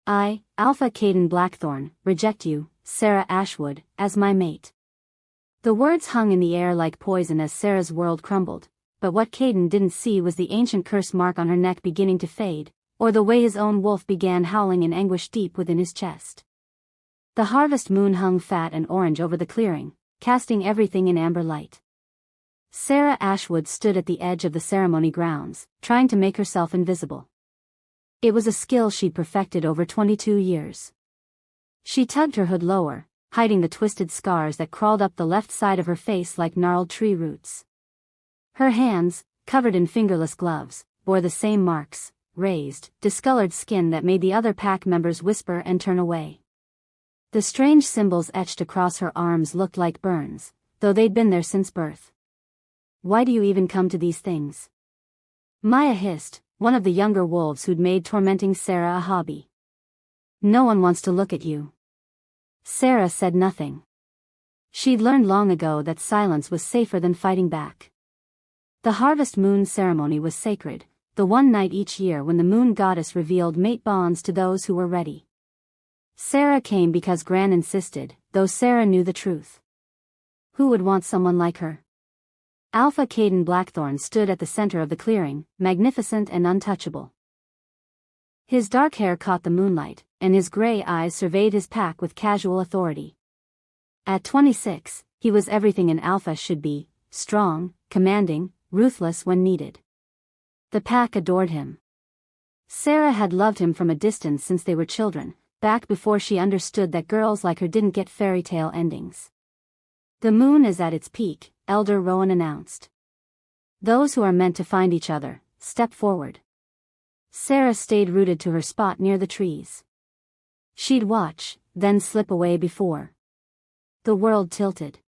I, Alpha Caden Blackthorn, reject you, Sarah Ashwood, as my mate. The words hung in the air like poison as Sarah's world crumbled, but what Caden didn't see was the ancient curse mark on her neck beginning to fade, or the way his own wolf began howling in anguish deep within his chest. The harvest moon hung fat and orange over the clearing, casting everything in amber light. Sarah Ashwood stood at the edge of the ceremony grounds, trying to make herself invisible. It was a skill she'd perfected over 22 years. She tugged her hood lower, hiding the twisted scars that crawled up the left side of her face like gnarled tree roots. Her hands, covered in fingerless gloves, bore the same marks, raised, discolored skin that made the other pack members whisper and turn away. The strange symbols etched across her arms looked like burns, though they'd been there since birth. Why do you even come to these things? Maya hissed, one of the younger wolves who'd made tormenting Sarah a hobby. No one wants to look at you. Sarah said nothing. She'd learned long ago that silence was safer than fighting back. The harvest moon ceremony was sacred, the one night each year when the moon goddess revealed mate bonds to those who were ready. Sarah came because Gran insisted, though Sarah knew the truth. Who would want someone like her? Alpha Caden Blackthorn stood at the center of the clearing, magnificent and untouchable. His dark hair caught the moonlight, and his gray eyes surveyed his pack with casual authority. At 26, he was everything an alpha should be, strong, commanding, ruthless when needed. The pack adored him. Sarah had loved him from a distance since they were children, back before she understood that girls like her didn't get fairy tale endings. The moon is at its peak, Elder Rowan announced. Those who are meant to find each other, step forward. Sarah stayed rooted to her spot near the trees. She'd watch, then slip away before the world tilted.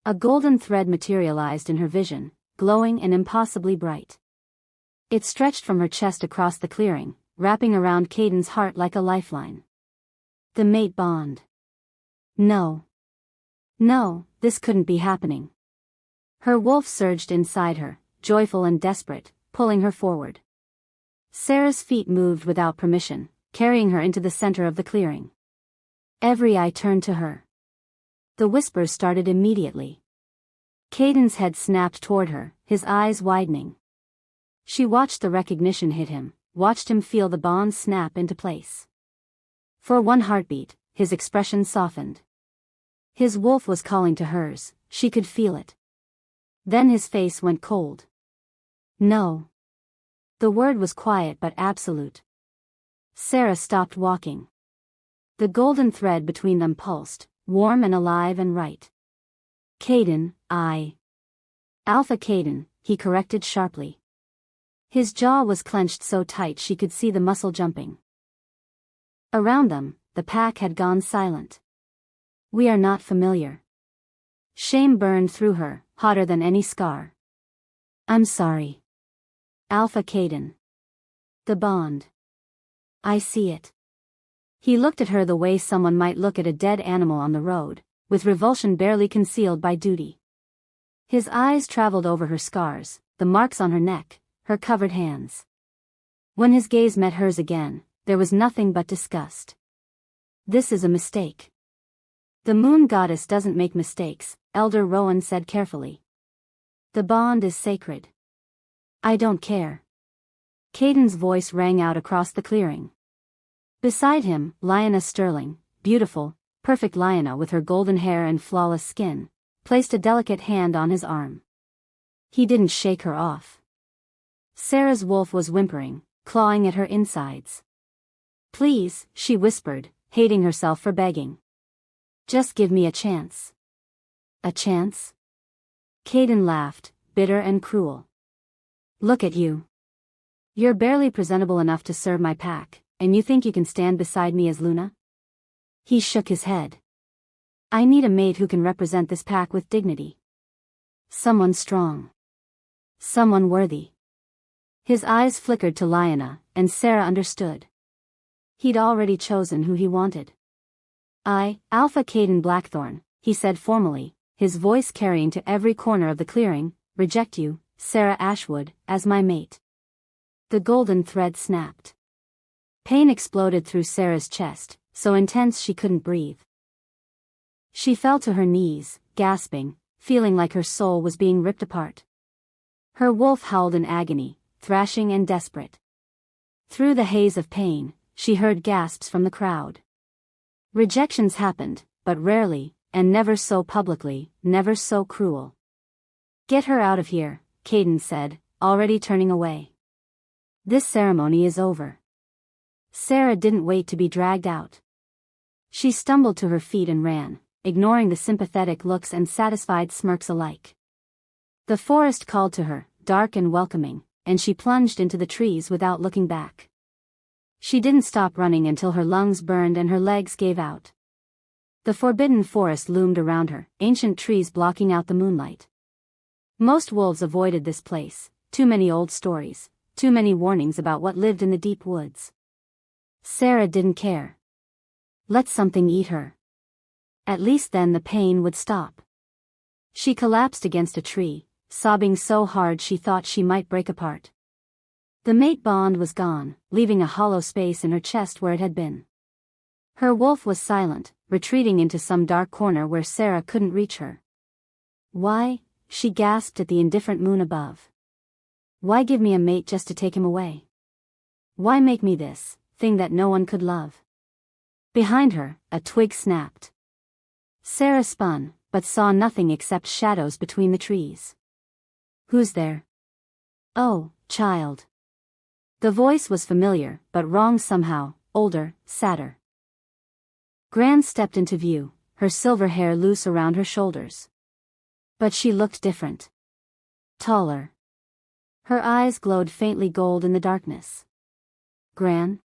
A golden thread materialized in her vision, glowing and impossibly bright. It stretched from her chest across the clearing, wrapping around Caden's heart like a lifeline. The mate bond. No. No, this couldn't be happening. Her wolf surged inside her, joyful and desperate, pulling her forward. Sarah's feet moved without permission, carrying her into the center of the clearing. Every eye turned to her. The whispers started immediately. Caden's head snapped toward her, his eyes widening. She watched the recognition hit him, watched him feel the bond snap into place. For one heartbeat, his expression softened. His wolf was calling to hers, she could feel it. Then his face went cold. No. The word was quiet but absolute. Sarah stopped walking. The golden thread between them pulsed, warm and alive and right. Caden, Alpha Caden, he corrected sharply. His jaw was clenched so tight she could see the muscle jumping. Around them, the pack had gone silent. We are not familiar. Shame burned through her, hotter than any scar. I'm sorry. Alpha Caden. The bond. I see it. He looked at her the way someone might look at a dead animal on the road, with revulsion barely concealed by duty. His eyes traveled over her scars, the marks on her neck, her covered hands. When his gaze met hers again, there was nothing but disgust. This is a mistake. The moon goddess doesn't make mistakes, Elder Rowan said carefully. The bond is sacred. I don't care. Caden's voice rang out across the clearing. Beside him, Lyanna Sterling, beautiful, perfect Lyanna with her golden hair and flawless skin, placed a delicate hand on his arm. He didn't shake her off. Sarah's wolf was whimpering, clawing at her insides. Please, she whispered, hating herself for begging. Just give me a chance. A chance? Caden laughed, bitter and cruel. Look at you. You're barely presentable enough to serve my pack, and you think you can stand beside me as Luna? He shook his head. I need a mate who can represent this pack with dignity. Someone strong. Someone worthy. His eyes flickered to Lyanna, and Sarah understood. He'd already chosen who he wanted. I, Alpha Caden Blackthorn, he said formally, his voice carrying to every corner of the clearing, reject you, Sarah Ashwood, as my mate. The golden thread snapped. Pain exploded through Sarah's chest, so intense she couldn't breathe. She fell to her knees, gasping, feeling like her soul was being ripped apart. Her wolf howled in agony, thrashing and desperate. Through the haze of pain, she heard gasps from the crowd. Rejections happened, but rarely, and never so publicly, never so cruel. "Get her out of here," Kaidan said, already turning away. "This ceremony is over." Sarah didn't wait to be dragged out. She stumbled to her feet and ran, ignoring the sympathetic looks and satisfied smirks alike. The forest called to her, dark and welcoming, and she plunged into the trees without looking back. She didn't stop running until her lungs burned and her legs gave out. The forbidden forest loomed around her, ancient trees blocking out the moonlight. Most wolves avoided this place, too many old stories, too many warnings about what lived in the deep woods. Sarah didn't care. Let something eat her. At least then the pain would stop. She collapsed against a tree, sobbing so hard she thought she might break apart. The mate bond was gone, leaving a hollow space in her chest where it had been. Her wolf was silent, retreating into some dark corner where Sarah couldn't reach her. "Why?" she gasped at the indifferent moon above. "Why give me a mate just to take him away? Why make me this thing that no one could love?" Behind her, a twig snapped. Sarah spun, but saw nothing except shadows between the trees. "Who's there?" "Oh, child." The voice was familiar, but wrong somehow, older, sadder. Gran stepped into view, her silver hair loose around her shoulders. But she looked different. Taller. Her eyes glowed faintly gold in the darkness. "Gran?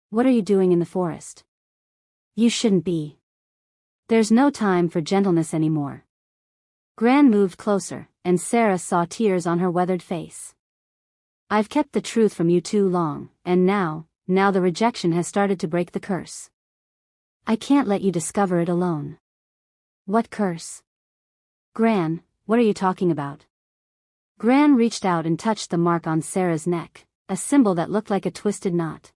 What are you doing in the forest? You shouldn't be. There's no time for gentleness anymore." Gran moved closer, and Sarah saw tears on her weathered face. "I've kept the truth from you too long, and now the rejection has started to break the curse. I can't let you discover it alone." "What curse?" "Gran, what are you talking about?" Gran reached out and touched the mark on Sarah's neck, a symbol that looked like a twisted knot.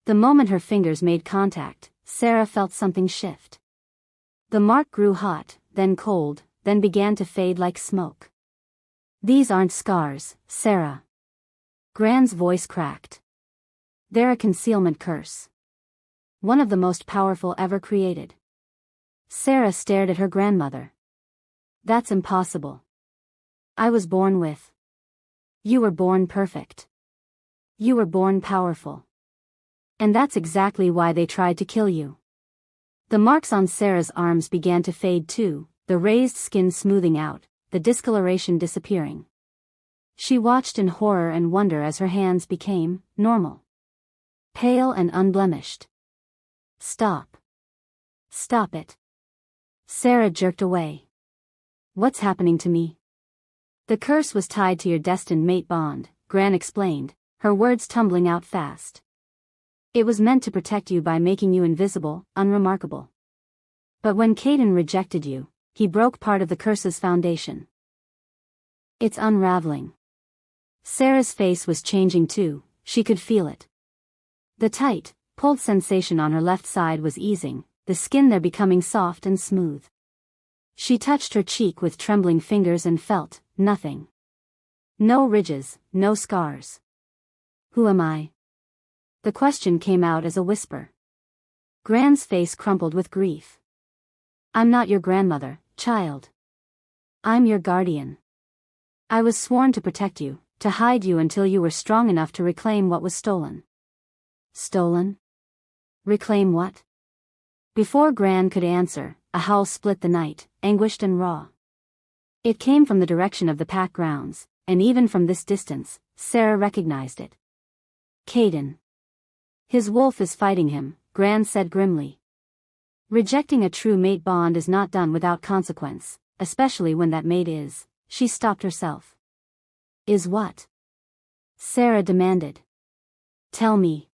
The moment her fingers made contact, Sarah felt something shift. The mark grew hot, then cold, then began to fade like smoke. "These aren't scars, Sarah." Gran's voice cracked. "They're a concealment curse. One of the most powerful ever created." Sarah stared at her grandmother. "That's impossible. I was born with. You were born perfect. You were born powerful. And that's exactly why they tried to kill you." The marks on Sarah's arms began to fade too, the raised skin smoothing out, the discoloration disappearing. She watched in horror and wonder as her hands became normal. Pale and unblemished. "Stop. Stop it." Sarah jerked away. "What's happening to me?" "The curse was tied to your destined mate bond," Gran explained, her words tumbling out fast. "It was meant to protect you by making you invisible, unremarkable. But when Kaidan rejected you, he broke part of the curse's foundation. It's unraveling." Sarah's face was changing too, she could feel it. The tight, pulled sensation on her left side was easing, the skin there becoming soft and smooth. She touched her cheek with trembling fingers and felt nothing. No ridges, no scars. "Who am I?" The question came out as a whisper. Gran's face crumpled with grief. "I'm not your grandmother, child. I'm your guardian. I was sworn to protect you, to hide you until you were strong enough to reclaim what was stolen." "Stolen? Reclaim what?" Before Gran could answer, a howl split the night, anguished and raw. It came from the direction of the pack grounds, and even from this distance, Sarah recognized it. Kaidan. "His wolf is fighting him," Gran said grimly. Rejecting a true mate bond is not done without consequence, especially when that mate is. She stopped herself. "Is what?" Sarah demanded. "Tell me."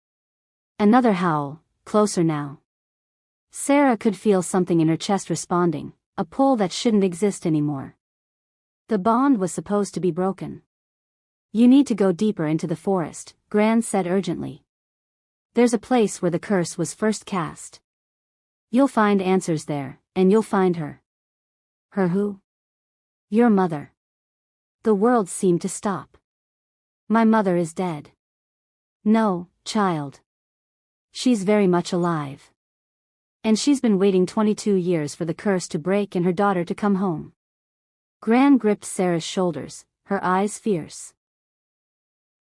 Another howl, closer now. Sarah could feel something in her chest responding, a pull that shouldn't exist anymore. The bond was supposed to be broken. "You need to go deeper into the forest," Gran said urgently. There's a place where the curse was first cast. You'll find answers there, and you'll find her. Her who? Your mother. The world seemed to stop. My mother is dead. No, child. She's very much alive. And she's been waiting 22 years for the curse to break and her daughter to come home. Gran gripped Sarah's shoulders, her eyes fierce.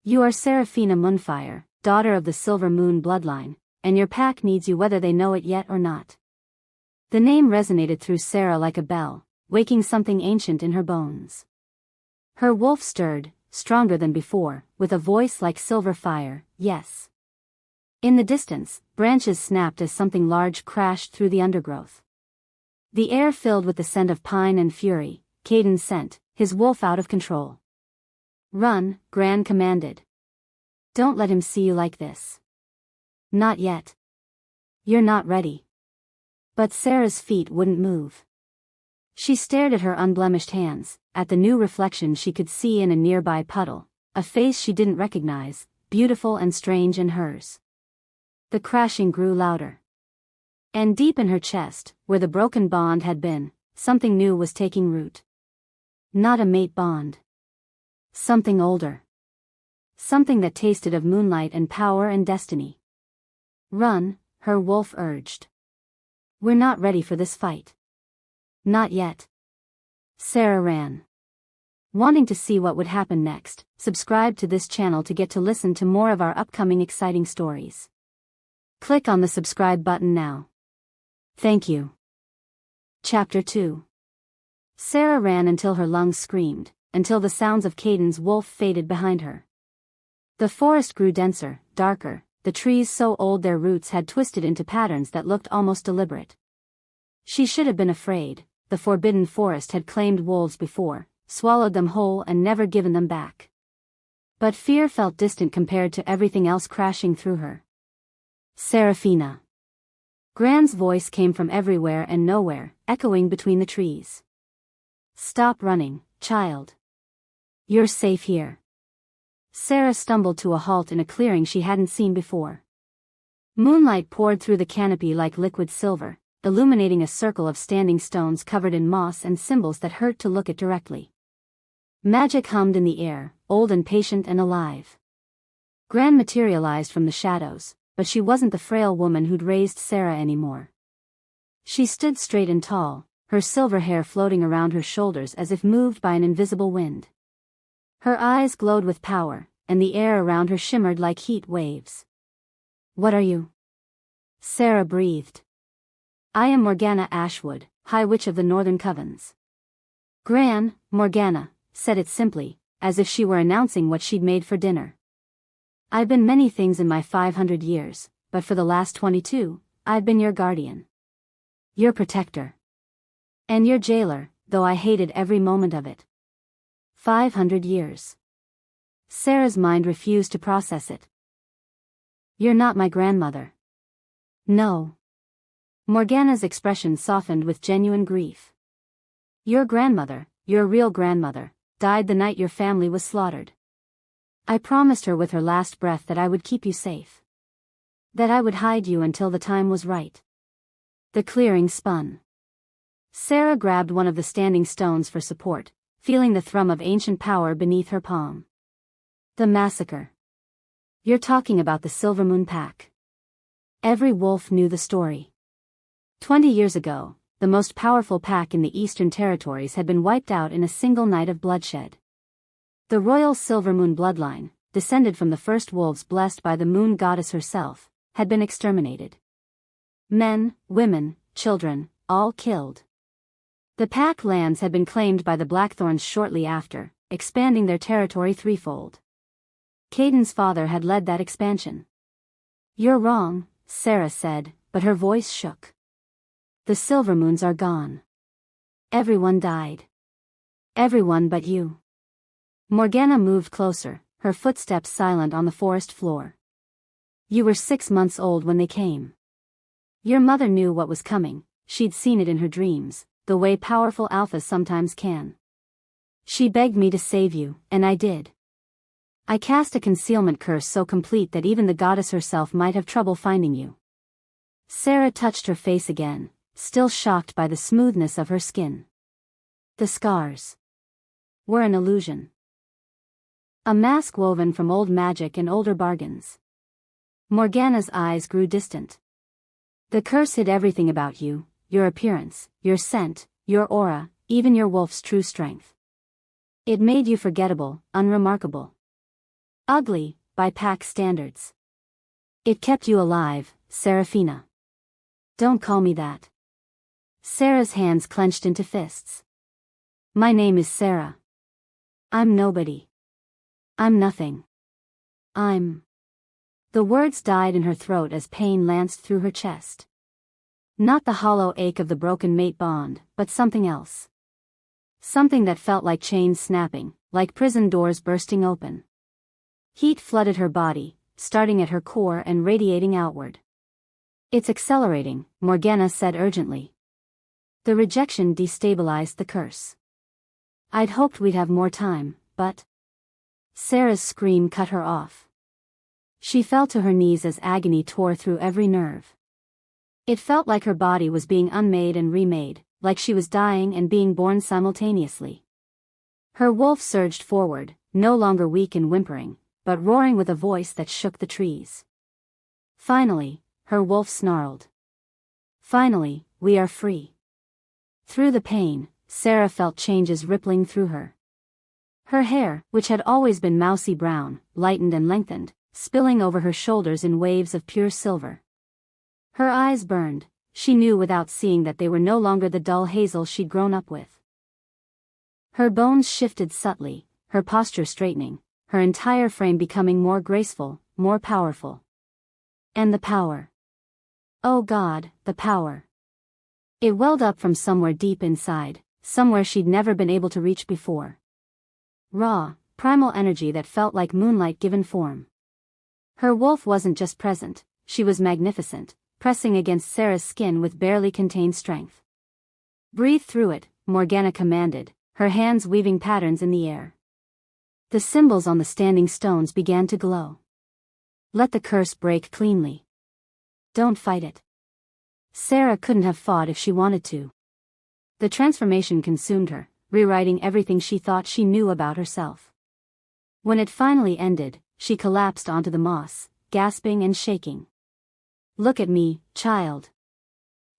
You are Seraphina Moonfire, daughter of the Silver Moon bloodline, and your pack needs you whether they know it yet or not. The name resonated through Sarah like a bell, waking something ancient in her bones. Her wolf stirred, stronger than before, with a voice like silver fire, yes. In the distance, branches snapped as something large crashed through the undergrowth. The air filled with the scent of pine and fury. Caden sent, his wolf out of control. Run, Gran commanded. Don't let him see you like this. Not yet. You're not ready. But Sarah's feet wouldn't move. She stared at her unblemished hands, at the new reflection she could see in a nearby puddle, a face she didn't recognize, beautiful and strange in hers. The crashing grew louder. And deep in her chest, where the broken bond had been, something new was taking root. Not a mate bond. Something older. Something that tasted of moonlight and power and destiny. Run, her wolf urged. We're not ready for this fight. Not yet. Sarah ran. Wanting to see what would happen next, subscribe to this channel to get to listen to more of our upcoming exciting stories. Click on the subscribe button now. Thank you. Chapter 2. Sarah ran until her lungs screamed, until the sounds of Caden's wolf faded behind her. The forest grew denser, darker, the trees so old their roots had twisted into patterns that looked almost deliberate. She should have been afraid. The forbidden forest had claimed wolves before, swallowed them whole and never given them back. But fear felt distant compared to everything else crashing through her. Seraphina. Gran's voice came from everywhere and nowhere, echoing between the trees. Stop running, child. You're safe here. Sarah stumbled to a halt in a clearing she hadn't seen before. Moonlight poured through the canopy like liquid silver, illuminating a circle of standing stones covered in moss and symbols that hurt to look at directly. Magic hummed in the air, old and patient and alive. Gran materialized from the shadows, but she wasn't the frail woman who'd raised Sarah anymore. She stood straight and tall, her silver hair floating around her shoulders as if moved by an invisible wind. Her eyes glowed with power, and the air around her shimmered like heat waves. What are you? Sarah breathed. I am Morgana Ashwood, High Witch of the Northern Covens. Gran, Morgana, said it simply, as if she were announcing what she'd made for dinner. I've been many things in my 500 years, but for the last 22, I've been your guardian. Your protector. And your jailer, though I hated every moment of it. 500 years. Sarah's mind refused to process it. You're not my grandmother. No. Morgana's expression softened with genuine grief. Your grandmother, your real grandmother, died the night your family was slaughtered. I promised her with her last breath that I would keep you safe. That I would hide you until the time was right. The clearing spun. Sarah grabbed one of the standing stones for support, feeling the thrum of ancient power beneath her palm. The massacre. You're talking about the Silvermoon Pack. Every wolf knew the story. 20 years ago, the most powerful pack in the Eastern Territories had been wiped out in a single night of bloodshed. The royal Silvermoon bloodline, descended from the first wolves blessed by the moon goddess herself, had been exterminated. Men, women, children, all killed. The pack lands had been claimed by the Blackthorns shortly after, expanding their territory threefold. Caden's father had led that expansion. You're wrong, Sarah said, but her voice shook. The Silvermoons are gone. Everyone died. Everyone but you. Morgana moved closer, her footsteps silent on the forest floor. You were 6 months old when they came. Your mother knew what was coming, she'd seen it in her dreams, the way powerful alphas sometimes can. She begged me to save you, and I did. I cast a concealment curse so complete that even the goddess herself might have trouble finding you. Sarah touched her face again, still shocked by the smoothness of her skin. The scars were an illusion. A mask woven from old magic and older bargains. Morgana's eyes grew distant. The curse hid everything about you, your appearance, your scent, your aura, even your wolf's true strength. It made you forgettable, unremarkable. Ugly, by pack standards. It kept you alive, Seraphina. Don't call me that. Sarah's hands clenched into fists. My name is Sarah. I'm nobody. I'm nothing. The words died in her throat as pain lanced through her chest. Not the hollow ache of the broken mate bond, but something else. Something that felt like chains snapping, like prison doors bursting open. Heat flooded her body, starting at her core and radiating outward. It's accelerating, Morgana said urgently. The rejection destabilized the curse. I'd hoped we'd have more time, but... Sarah's scream cut her off. She fell to her knees as agony tore through every nerve. It felt like her body was being unmade and remade, like she was dying and being born simultaneously. Her wolf surged forward, no longer weak and whimpering, but roaring with a voice that shook the trees. Finally, her wolf snarled. Finally, we are free. Through the pain, Sarah felt changes rippling through her. Her hair, which had always been mousy brown, lightened and lengthened, spilling over her shoulders in waves of pure silver. Her eyes burned, she knew without seeing that they were no longer the dull hazel she'd grown up with. Her bones shifted subtly, her posture straightening, her entire frame becoming more graceful, more powerful. And the power. Oh God, the power. It welled up from somewhere deep inside, somewhere she'd never been able to reach before. Raw, primal energy that felt like moonlight given form. Her wolf wasn't just present, she was magnificent, pressing against Sarah's skin with barely contained strength. Breathe through it, Morgana commanded, her hands weaving patterns in the air. The symbols on the standing stones began to glow. Let the curse break cleanly. Don't fight it. Sarah couldn't have fought if she wanted to. The transformation consumed her, rewriting everything she thought she knew about herself. When it finally ended, she collapsed onto the moss, gasping and shaking. Look at me, child.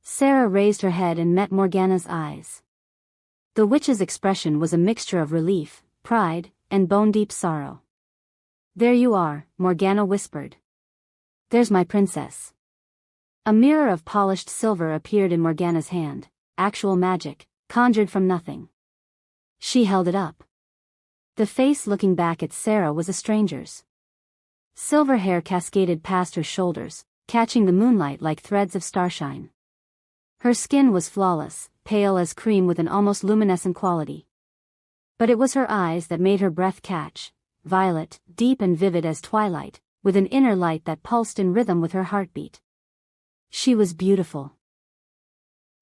Sarah raised her head and met Morgana's eyes. The witch's expression was a mixture of relief, pride, and bone-deep sorrow. There you are, Morgana whispered. There's my princess. A mirror of polished silver appeared in Morgana's hand, actual magic, conjured from nothing. She held it up. The face looking back at Sarah was a stranger's. Silver hair cascaded past her shoulders, catching the moonlight like threads of starshine. Her skin was flawless, pale as cream with an almost luminescent quality. But it was her eyes that made her breath catch, violet, deep and vivid as twilight, with an inner light that pulsed in rhythm with her heartbeat. She was beautiful.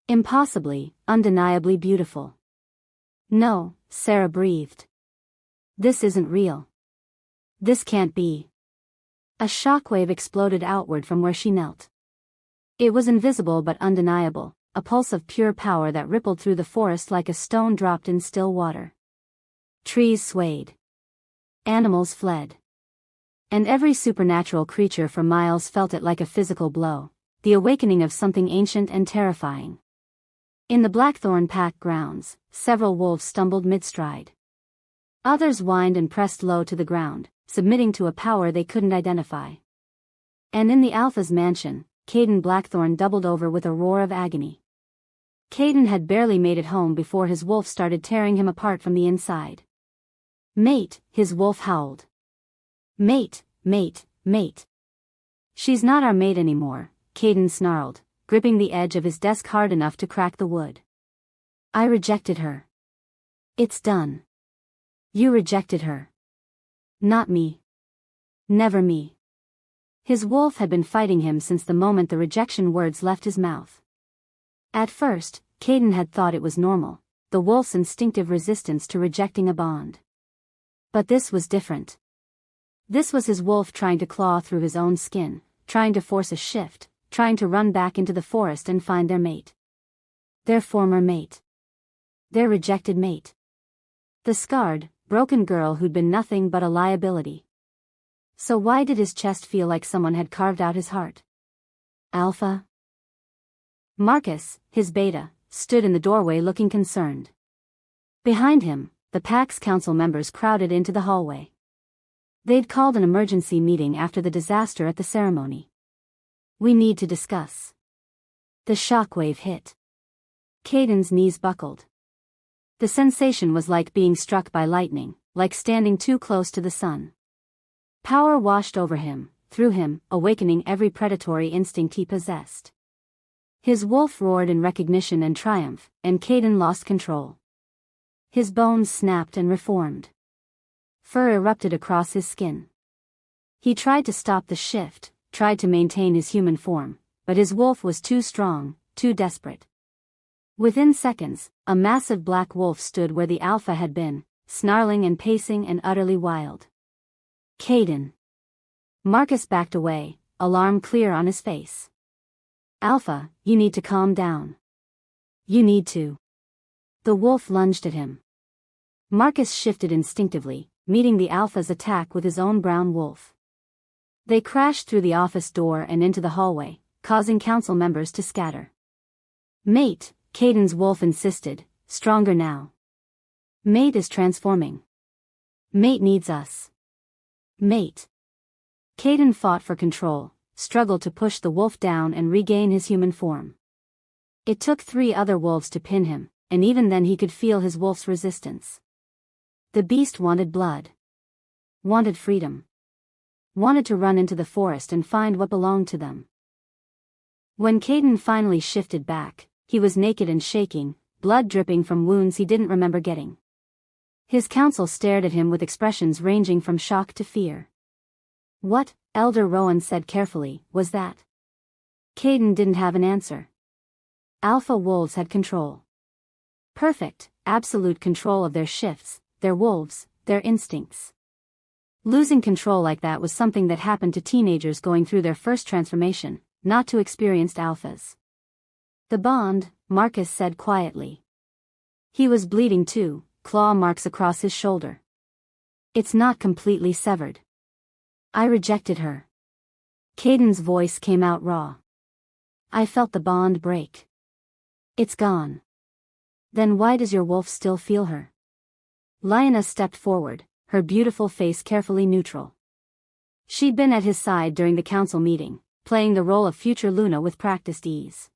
Impossibly, undeniably beautiful. No, Sarah breathed. This isn't real. This can't be. A shockwave exploded outward from where she knelt. It was invisible but undeniable, a pulse of pure power that rippled through the forest like a stone dropped in still water. Trees swayed. Animals fled. And every supernatural creature for miles felt it like a physical blow, the awakening of something ancient and terrifying. In the Blackthorn Pack grounds, several wolves stumbled mid-stride. Others whined and pressed low to the ground, submitting to a power they couldn't identify. And in the Alpha's mansion, Caden Blackthorn doubled over with a roar of agony. Caden had barely made it home before his wolf started tearing him apart from the inside. Mate, his wolf howled. Mate, mate, mate. She's not our mate anymore, Caden snarled, gripping the edge of his desk hard enough to crack the wood. I rejected her. It's done. You rejected her. Not me. Never me. His wolf had been fighting him since the moment the rejection words left his mouth. At first, Caden had thought it was normal, the wolf's instinctive resistance to rejecting a bond. But this was different. This was his wolf trying to claw through his own skin, trying to force a shift, trying to run back into the forest and find their mate. Their former mate. Their rejected mate. The scarred, broken girl who'd been nothing but a liability. So why did his chest feel like someone had carved out his heart? Alpha? Marcus, his beta, stood in the doorway looking concerned. Behind him, the pack's council members crowded into the hallway. They'd called an emergency meeting after the disaster at the ceremony. We need to discuss. The shockwave hit. Kaiden's knees buckled. The sensation was like being struck by lightning, like standing too close to the sun. Power washed over him, through him, awakening every predatory instinct he possessed. His wolf roared in recognition and triumph, and Kaiden lost control. His bones snapped and reformed. Fur erupted across his skin. He tried to stop the shift, tried to maintain his human form, but his wolf was too strong, too desperate. Within seconds, a massive black wolf stood where the alpha had been, snarling and pacing and utterly wild. Kaiden. Marcus backed away, alarm clear on his face. Alpha, you need to calm down. You need to. The wolf lunged at him. Marcus shifted instinctively, meeting the alpha's attack with his own brown wolf. They crashed through the office door and into the hallway, causing council members to scatter. Mate, Kaiden's wolf insisted, stronger now. Mate is transforming. Mate needs us. Mate. Kaiden fought for control, struggled to push the wolf down and regain his human form. It took 3 other wolves to pin him, and even then he could feel his wolf's resistance. The beast wanted blood. Wanted freedom. Wanted to run into the forest and find what belonged to them. When Kaiden finally shifted back, he was naked and shaking, blood dripping from wounds he didn't remember getting. His council stared at him with expressions ranging from shock to fear. What, Elder Rowan said carefully, was that? Kaiden didn't have an answer. Alpha wolves had control. Perfect, absolute control of their shifts, their wolves, their instincts. Losing control like that was something that happened to teenagers going through their first transformation, not to experienced alphas. The bond, Marcus said quietly. He was bleeding too, claw marks across his shoulder. It's not completely severed. I rejected her. Kaiden's voice came out raw. I felt the bond break. It's gone. Then why does your wolf still feel her? Lyanna stepped forward, her beautiful face carefully neutral. She'd been at his side during the council meeting, playing the role of future Luna with practiced ease.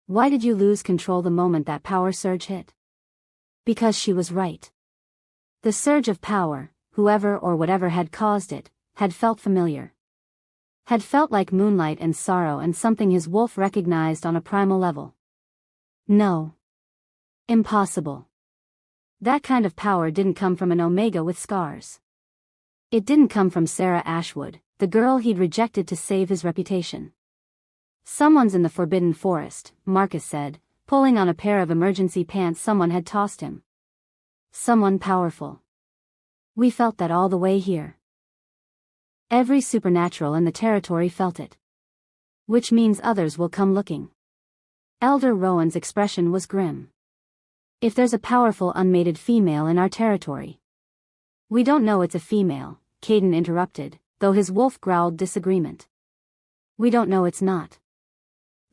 Why did you lose control the moment that power surge hit? Because she was right. The surge of power, whoever or whatever had caused it, had felt familiar. Had felt like moonlight and sorrow and something his wolf recognized on a primal level. No. Impossible. That kind of power didn't come from an Omega with scars. It didn't come from Sarah Ashwood, the girl he'd rejected to save his reputation. Someone's in the Forbidden Forest, Marcus said, pulling on a pair of emergency pants someone had tossed him. Someone powerful. We felt that all the way here. Every supernatural in the territory felt it. Which means others will come looking. Elder Rowan's expression was grim. If there's a powerful unmated female in our territory. We don't know it's a female, Kaiden interrupted, though his wolf growled disagreement. We don't know it's not.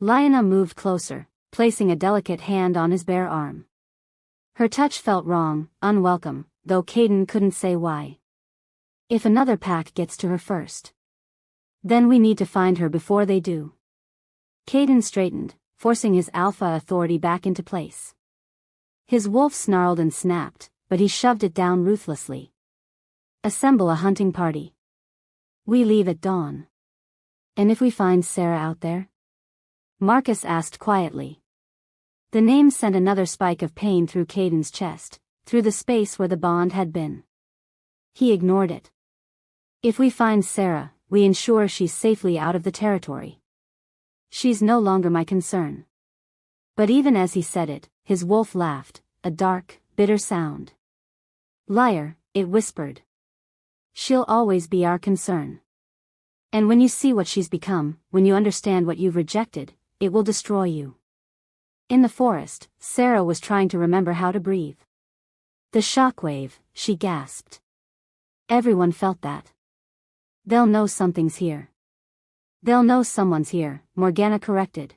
Lyanna moved closer, placing a delicate hand on his bare arm. Her touch felt wrong, unwelcome, though Kaiden couldn't say why. If another pack gets to her first. Then we need to find her before they do. Kaiden straightened, forcing his alpha authority back into place. His wolf snarled and snapped, but he shoved it down ruthlessly. Assemble a hunting party. We leave at dawn. And if we find Sarah out there? Marcus asked quietly. The name sent another spike of pain through Kaiden's chest, through the space where the bond had been. He ignored it. If we find Sarah, we ensure she's safely out of the territory. She's no longer my concern. But even as he said it, his wolf laughed, a dark, bitter sound. Liar, it whispered. She'll always be our concern. And when you see what she's become, when you understand what you've rejected, it will destroy you. In the forest, Sarah was trying to remember how to breathe. The shockwave, she gasped. Everyone felt that. They'll know something's here. They'll know someone's here, Morgana corrected.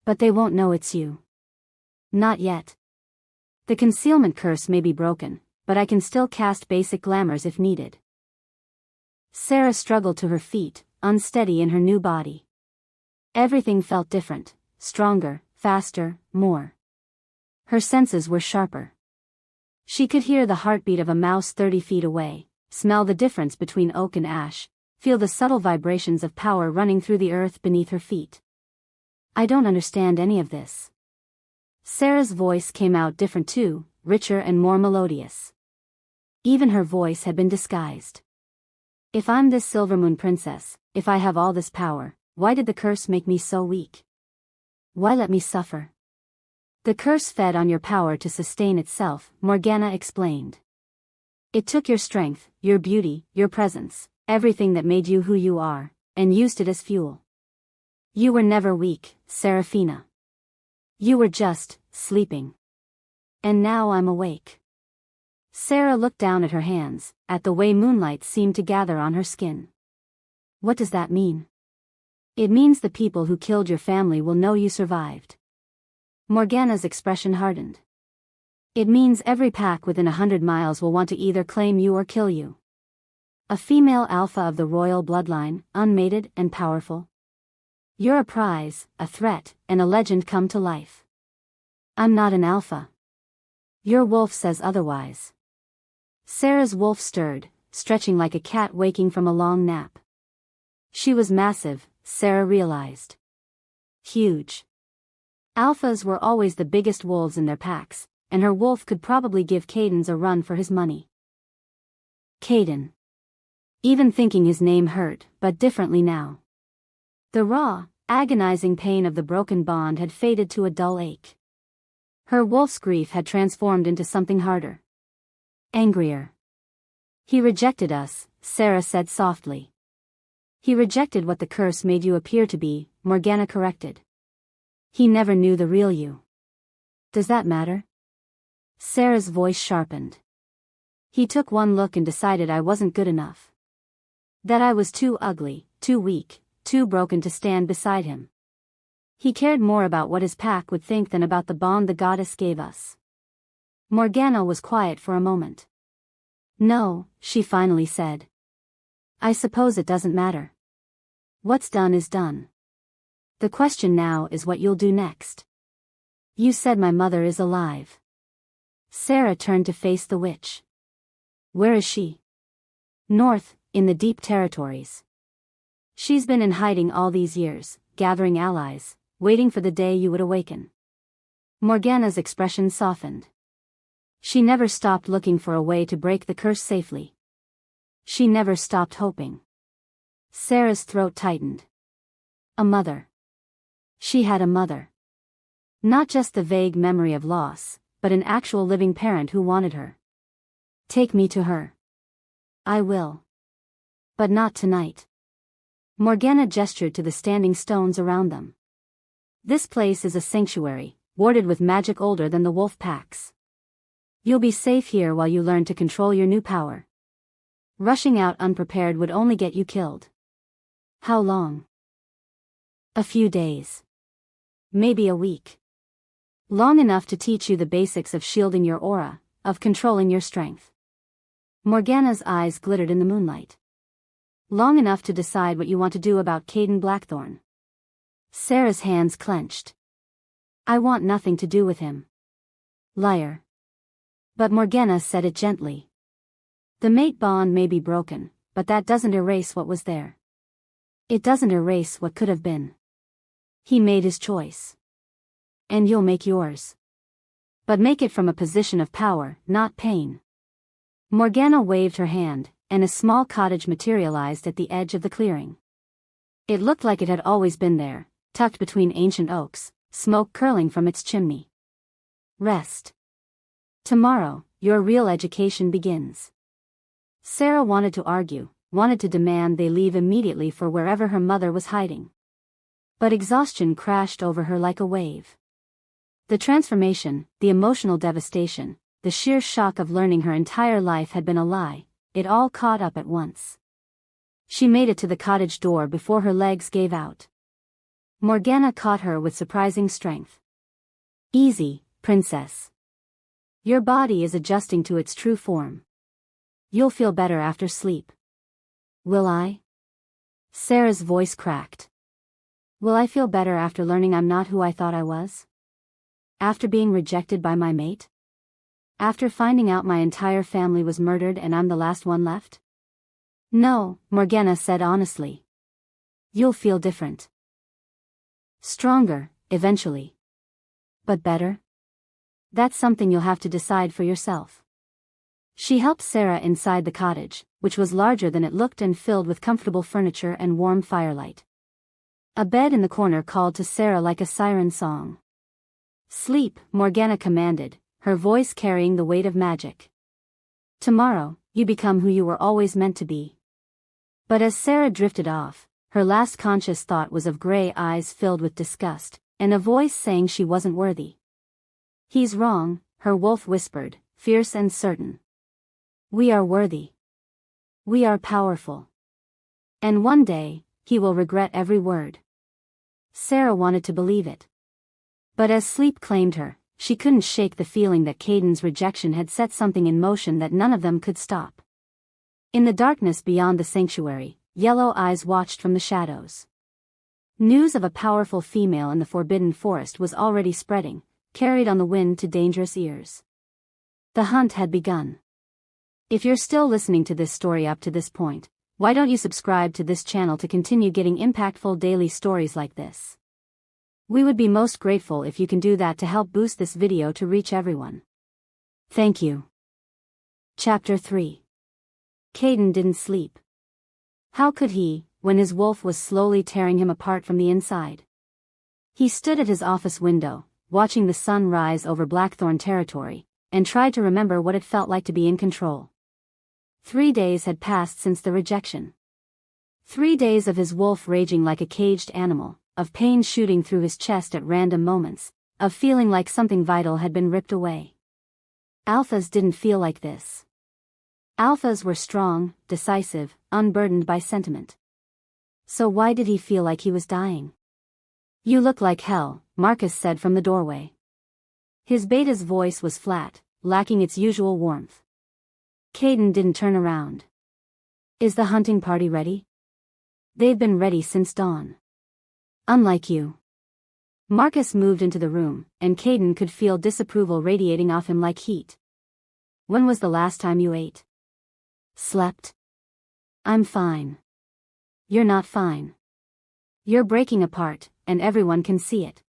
But they won't know it's you. Not yet. The concealment curse may be broken, but I can still cast basic glamours if needed. Sarah struggled to her feet, unsteady in her new body. Everything felt different, stronger, faster, more. Her senses were sharper. She could hear the heartbeat of a mouse 30 feet away, smell the difference between oak and ash, feel the subtle vibrations of power running through the earth beneath her feet. I don't understand any of this. Sarah's voice came out different too, richer and more melodious. Even her voice had been disguised. If I'm this Silvermoon princess, if I have all this power, why did the curse make me so weak? Why let me suffer? The curse fed on your power to sustain itself, Morgana explained. It took your strength, your beauty, your presence, everything that made you who you are, and used it as fuel. You were never weak, Seraphina. You were just sleeping. And now I'm awake. Sarah looked down at her hands, at the way moonlight seemed to gather on her skin. What does that mean? It means the people who killed your family will know you survived. Morgana's expression hardened. It means every pack within 100 miles will want to either claim you or kill you. A female alpha of the royal bloodline, unmated and powerful. You're a prize, a threat, and a legend come to life. I'm not an alpha. Your wolf says otherwise. Sarah's wolf stirred, stretching like a cat waking from a long nap. She was massive, Sarah realized. Huge. Alphas were always the biggest wolves in their packs, and her wolf could probably give Cadens a run for his money. Caden. Even thinking his name hurt, but differently now. The raw, agonizing pain of the broken bond had faded to a dull ache. Her wolf's grief had transformed into something harder. Angrier. He rejected us, Sarah said softly. He rejected what the curse made you appear to be, Morgana corrected. He never knew the real you. Does that matter? Sarah's voice sharpened. He took one look and decided I wasn't good enough. That I was too ugly, too weak, too broken to stand beside him. He cared more about what his pack would think than about the bond the goddess gave us. Morgana was quiet for a moment. No, she finally said. I suppose it doesn't matter. What's done is done. The question now is what you'll do next. You said my mother is alive. Sarah turned to face the witch. Where is she? North, in the deep territories. She's been in hiding all these years, gathering allies, waiting for the day you would awaken. Morgana's expression softened. She never stopped looking for a way to break the curse safely. She never stopped hoping. Sarah's throat tightened. A mother. She had a mother. Not just the vague memory of loss, but an actual living parent who wanted her. Take me to her. I will. But not tonight. Morgana gestured to the standing stones around them. This place is a sanctuary, warded with magic older than the wolf packs. You'll be safe here while you learn to control your new power. Rushing out unprepared would only get you killed. How long? A few days. Maybe a week. Long enough to teach you the basics of shielding your aura, of controlling your strength. Morgana's eyes glittered in the moonlight. Long enough to decide what you want to do about Caden Blackthorn. Sarah's hands clenched. I want nothing to do with him. Liar. But Morgana said it gently. The mate bond may be broken, but that doesn't erase what was there. It doesn't erase what could have been. He made his choice. And you'll make yours. But make it from a position of power, not pain. Morgana waved her hand, and a small cottage materialized at the edge of the clearing. It looked like it had always been there, tucked between ancient oaks, smoke curling from its chimney. Rest. Tomorrow, your real education begins. Sarah wanted to argue, wanted to demand they leave immediately for wherever her mother was hiding. But exhaustion crashed over her like a wave. The transformation, the emotional devastation, the sheer shock of learning her entire life had been a lie, it all caught up at once. She made it to the cottage door before her legs gave out. Morgana caught her with surprising strength. "Easy, princess. Your body is adjusting to its true form. You'll feel better after sleep." "Will I?" Sarah's voice cracked. "Will I feel better after learning I'm not who I thought I was? After being rejected by my mate? After finding out my entire family was murdered and I'm the last one left?" "No," Morgana said honestly. "You'll feel different. Stronger, eventually. But better? That's something you'll have to decide for yourself." She helped Sarah inside the cottage, which was larger than it looked and filled with comfortable furniture and warm firelight. A bed in the corner called to Sarah like a siren song. "Sleep," Morgana commanded, her voice carrying the weight of magic. "Tomorrow, you become who you were always meant to be." But as Sarah drifted off, her last conscious thought was of gray eyes filled with disgust, and a voice saying she wasn't worthy. "He's wrong," her wolf whispered, fierce and certain. "We are worthy. We are powerful. And one day, he will regret every word." Sarah wanted to believe it. But as sleep claimed her, she couldn't shake the feeling that Caden's rejection had set something in motion that none of them could stop. In the darkness beyond the sanctuary, yellow eyes watched from the shadows. News of a powerful female in the Forbidden Forest was already spreading, carried on the wind to dangerous ears. The hunt had begun. If you're still listening to this story up to this point, why don't you subscribe to this channel to continue getting impactful daily stories like this? We would be most grateful if you can do that to help boost this video to reach everyone. Thank you. Chapter 3. Caden didn't sleep. How could he, when his wolf was slowly tearing him apart from the inside? He stood at his office window, watching the sun rise over Blackthorn territory, and tried to remember what it felt like to be in control. 3 days had passed since the rejection. 3 days of his wolf raging like a caged animal, of pain shooting through his chest at random moments, of feeling like something vital had been ripped away. Alphas didn't feel like this. Alphas were strong, decisive, unburdened by sentiment. So why did he feel like he was dying? "You look like hell," Marcus said from the doorway. His beta's voice was flat, lacking its usual warmth. Caden didn't turn around. "Is the hunting party ready?" "They've been ready since dawn." "Unlike you." Marcus moved into the room, and Caden could feel disapproval radiating off him like heat. "When was the last time you ate?" "Slept." "I'm fine." "You're not fine. You're breaking apart, and everyone can see it."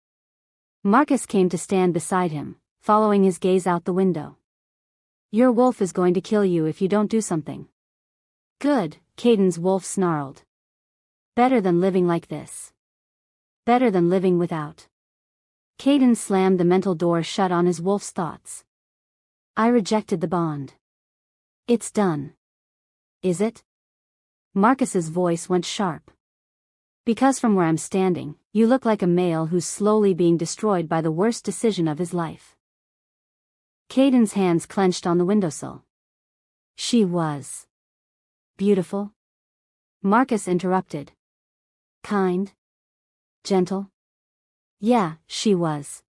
Marcus came to stand beside him, following his gaze out the window. "Your wolf is going to kill you if you don't do something." "Good," Caden's wolf snarled. "Better than living like this. Better than living without." Caden slammed the mental door shut on his wolf's thoughts. "I rejected the bond. It's done." "Is it?" Marcus's voice went sharp. "Because from where I'm standing, you look like a male who's slowly being destroyed by the worst decision of his life." Caden's hands clenched on the windowsill. "She was beautiful?" Marcus interrupted. "Kind? Gentle?" "Yeah, she was.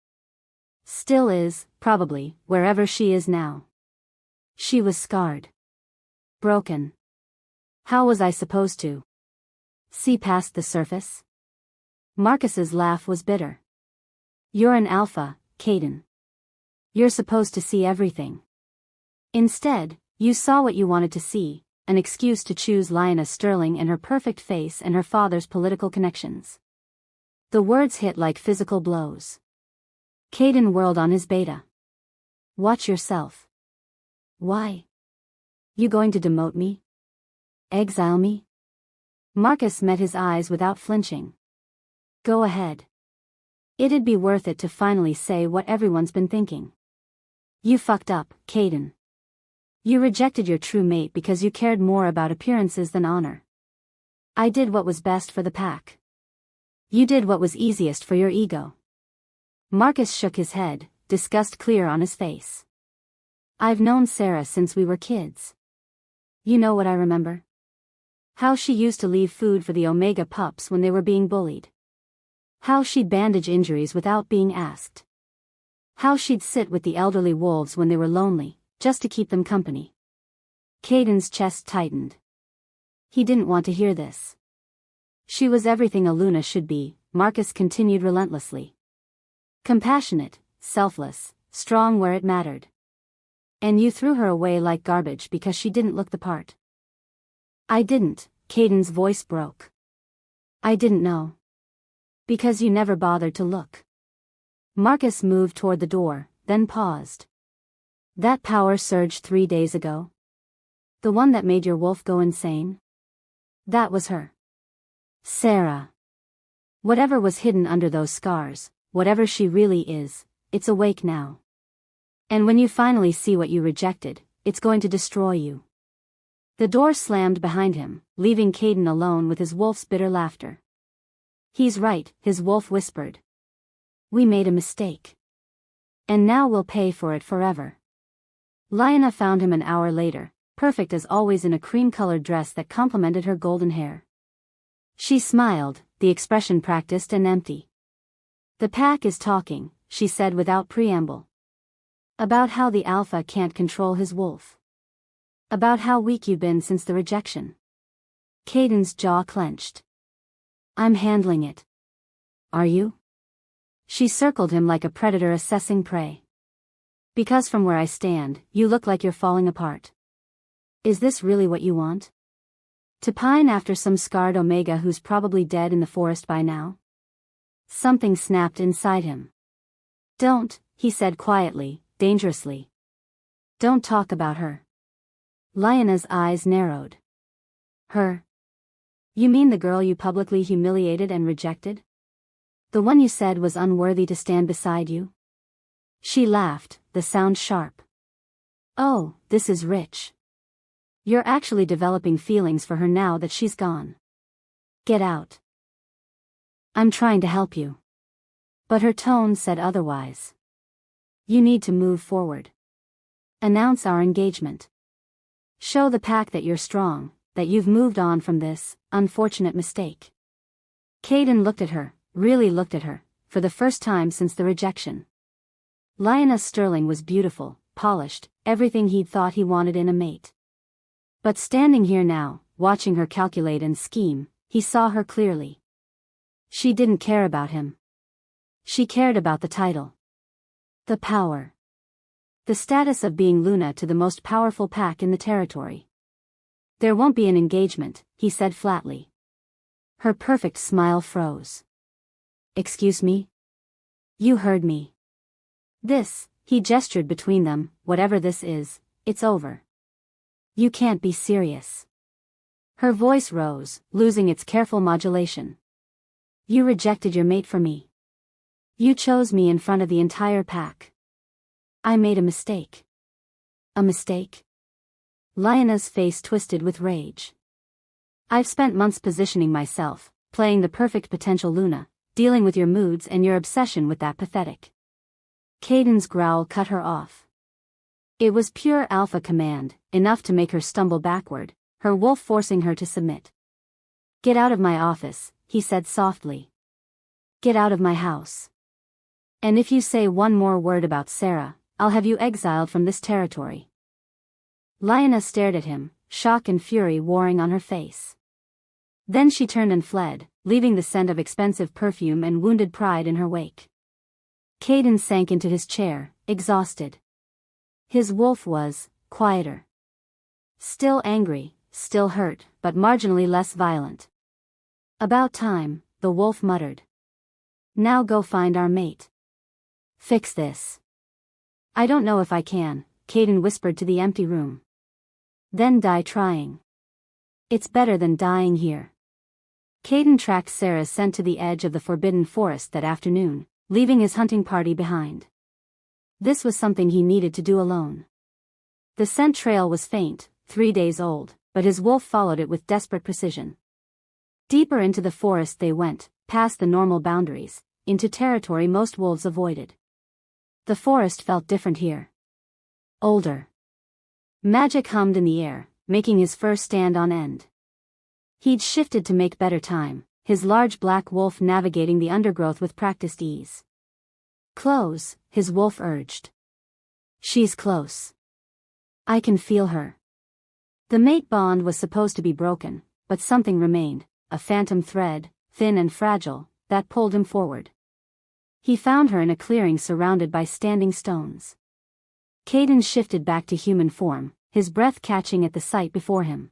Still is, probably, wherever she is now. She was scarred. Broken. How was I supposed to see past the surface?" Marcus's laugh was bitter. "You're an alpha, Caden. You're supposed to see everything. Instead, you saw what you wanted to see, an excuse to choose Lyanna Sterling and her perfect face and her father's political connections." The words hit like physical blows. Caden whirled on his beta. "Watch yourself." "Why? You going to demote me? Exile me?" Marcus met his eyes without flinching. "Go ahead. It'd be worth it to finally say what everyone's been thinking. You fucked up, Caden. You rejected your true mate because you cared more about appearances than honor. I did what was best for the pack. You did what was easiest for your ego. Marcus shook his head, disgust clear on his face. I've known Sarah since we were kids. You know what I remember? How she used to leave food for the Omega pups when they were being bullied. How she'd bandage injuries without being asked. How she'd sit with the elderly wolves when they were lonely, just to keep them company. Caden's chest tightened. He didn't want to hear this. She was everything a Luna should be, Marcus continued relentlessly. Compassionate, selfless, strong where it mattered. And you threw her away like garbage because she didn't look the part. I didn't, Caden's voice broke. I didn't know. Because you never bothered to look. Marcus moved toward the door, then paused. That power surged 3 days ago? The one that made your wolf go insane? That was her. Sarah. Whatever was hidden under those scars, whatever she really is, it's awake now. And when you finally see what you rejected, it's going to destroy you. The door slammed behind him, leaving Caden alone with his wolf's bitter laughter. He's right, his wolf whispered. We made a mistake. And now we'll pay for it forever. Lyanna found him an hour later, perfect as always in a cream-colored dress that complemented her golden hair. She smiled, the expression practiced and empty. The pack is talking, she said without preamble. About how the alpha can't control his wolf. About how weak you've been since the rejection. Caden's jaw clenched. I'm handling it. Are you? She circled him like a predator assessing prey. Because from where I stand, you look like you're falling apart. Is this really what you want? To pine after some scarred Omega who's probably dead in the forest by now? Something snapped inside him. Don't, he said quietly, dangerously. Don't talk about her. Lyanna's eyes narrowed. Her? You mean the girl you publicly humiliated and rejected? The one you said was unworthy to stand beside you? She laughed, the sound sharp. Oh, this is rich. You're actually developing feelings for her now that she's gone. Get out. I'm trying to help you. But her tone said otherwise. You need to move forward. Announce our engagement. Show the pack that you're strong, that you've moved on from this unfortunate mistake. Caden looked at her, really looked at her, for the first time since the rejection. Lyanna Sterling was beautiful, polished, everything he'd thought he wanted in a mate. But standing here now, watching her calculate and scheme, he saw her clearly. She didn't care about him. She cared about the title. The power. The status of being Luna to the most powerful pack in the territory. There won't be an engagement, he said flatly. Her perfect smile froze. Excuse me? You heard me. This, he gestured between them, whatever this is, it's over. You can't be serious. Her voice rose, losing its careful modulation. You rejected your mate for me. You chose me in front of the entire pack. I made a mistake. A mistake? Lyanna's face twisted with rage. I've spent months positioning myself, playing the perfect potential Luna, dealing with your moods and your obsession with that pathetic. Caden's growl cut her off. It was pure alpha command, enough to make her stumble backward, her wolf forcing her to submit. Get out of my office, he said softly. Get out of my house. And if you say one more word about Sarah, I'll have you exiled from this territory. Lyanna stared at him, shock and fury warring on her face. Then she turned and fled, leaving the scent of expensive perfume and wounded pride in her wake. Caden sank into his chair, exhausted. His wolf was quieter. Still angry, still hurt, but marginally less violent. About time, the wolf muttered. Now go find our mate. Fix this. I don't know if I can, Caden whispered to the empty room. Then die trying. It's better than dying here. Caden tracked Sarah's scent to the edge of the forbidden forest that afternoon, leaving his hunting party behind. This was something he needed to do alone. The scent trail was faint, 3 days old, but his wolf followed it with desperate precision. Deeper into the forest they went, past the normal boundaries, into territory most wolves avoided. The forest felt different here. Older. Magic hummed in the air, making his fur stand on end. He'd shifted to make better time, his large black wolf navigating the undergrowth with practiced ease. Close, his wolf urged. She's close. I can feel her. The mate bond was supposed to be broken, but something remained, a phantom thread, thin and fragile, that pulled him forward. He found her in a clearing surrounded by standing stones. Caden shifted back to human form, his breath catching at the sight before him.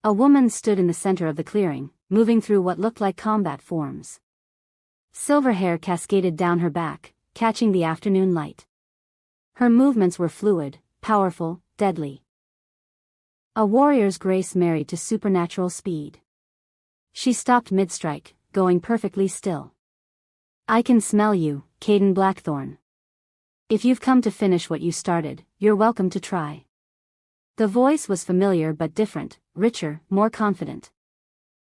A woman stood in the center of the clearing, moving through what looked like combat forms. Silver hair cascaded down her back, catching the afternoon light. Her movements were fluid, powerful, deadly. A warrior's grace married to supernatural speed. She stopped mid-strike, going perfectly still. I can smell you, Caden Blackthorn. If you've come to finish what you started, you're welcome to try. The voice was familiar but different, richer, more confident.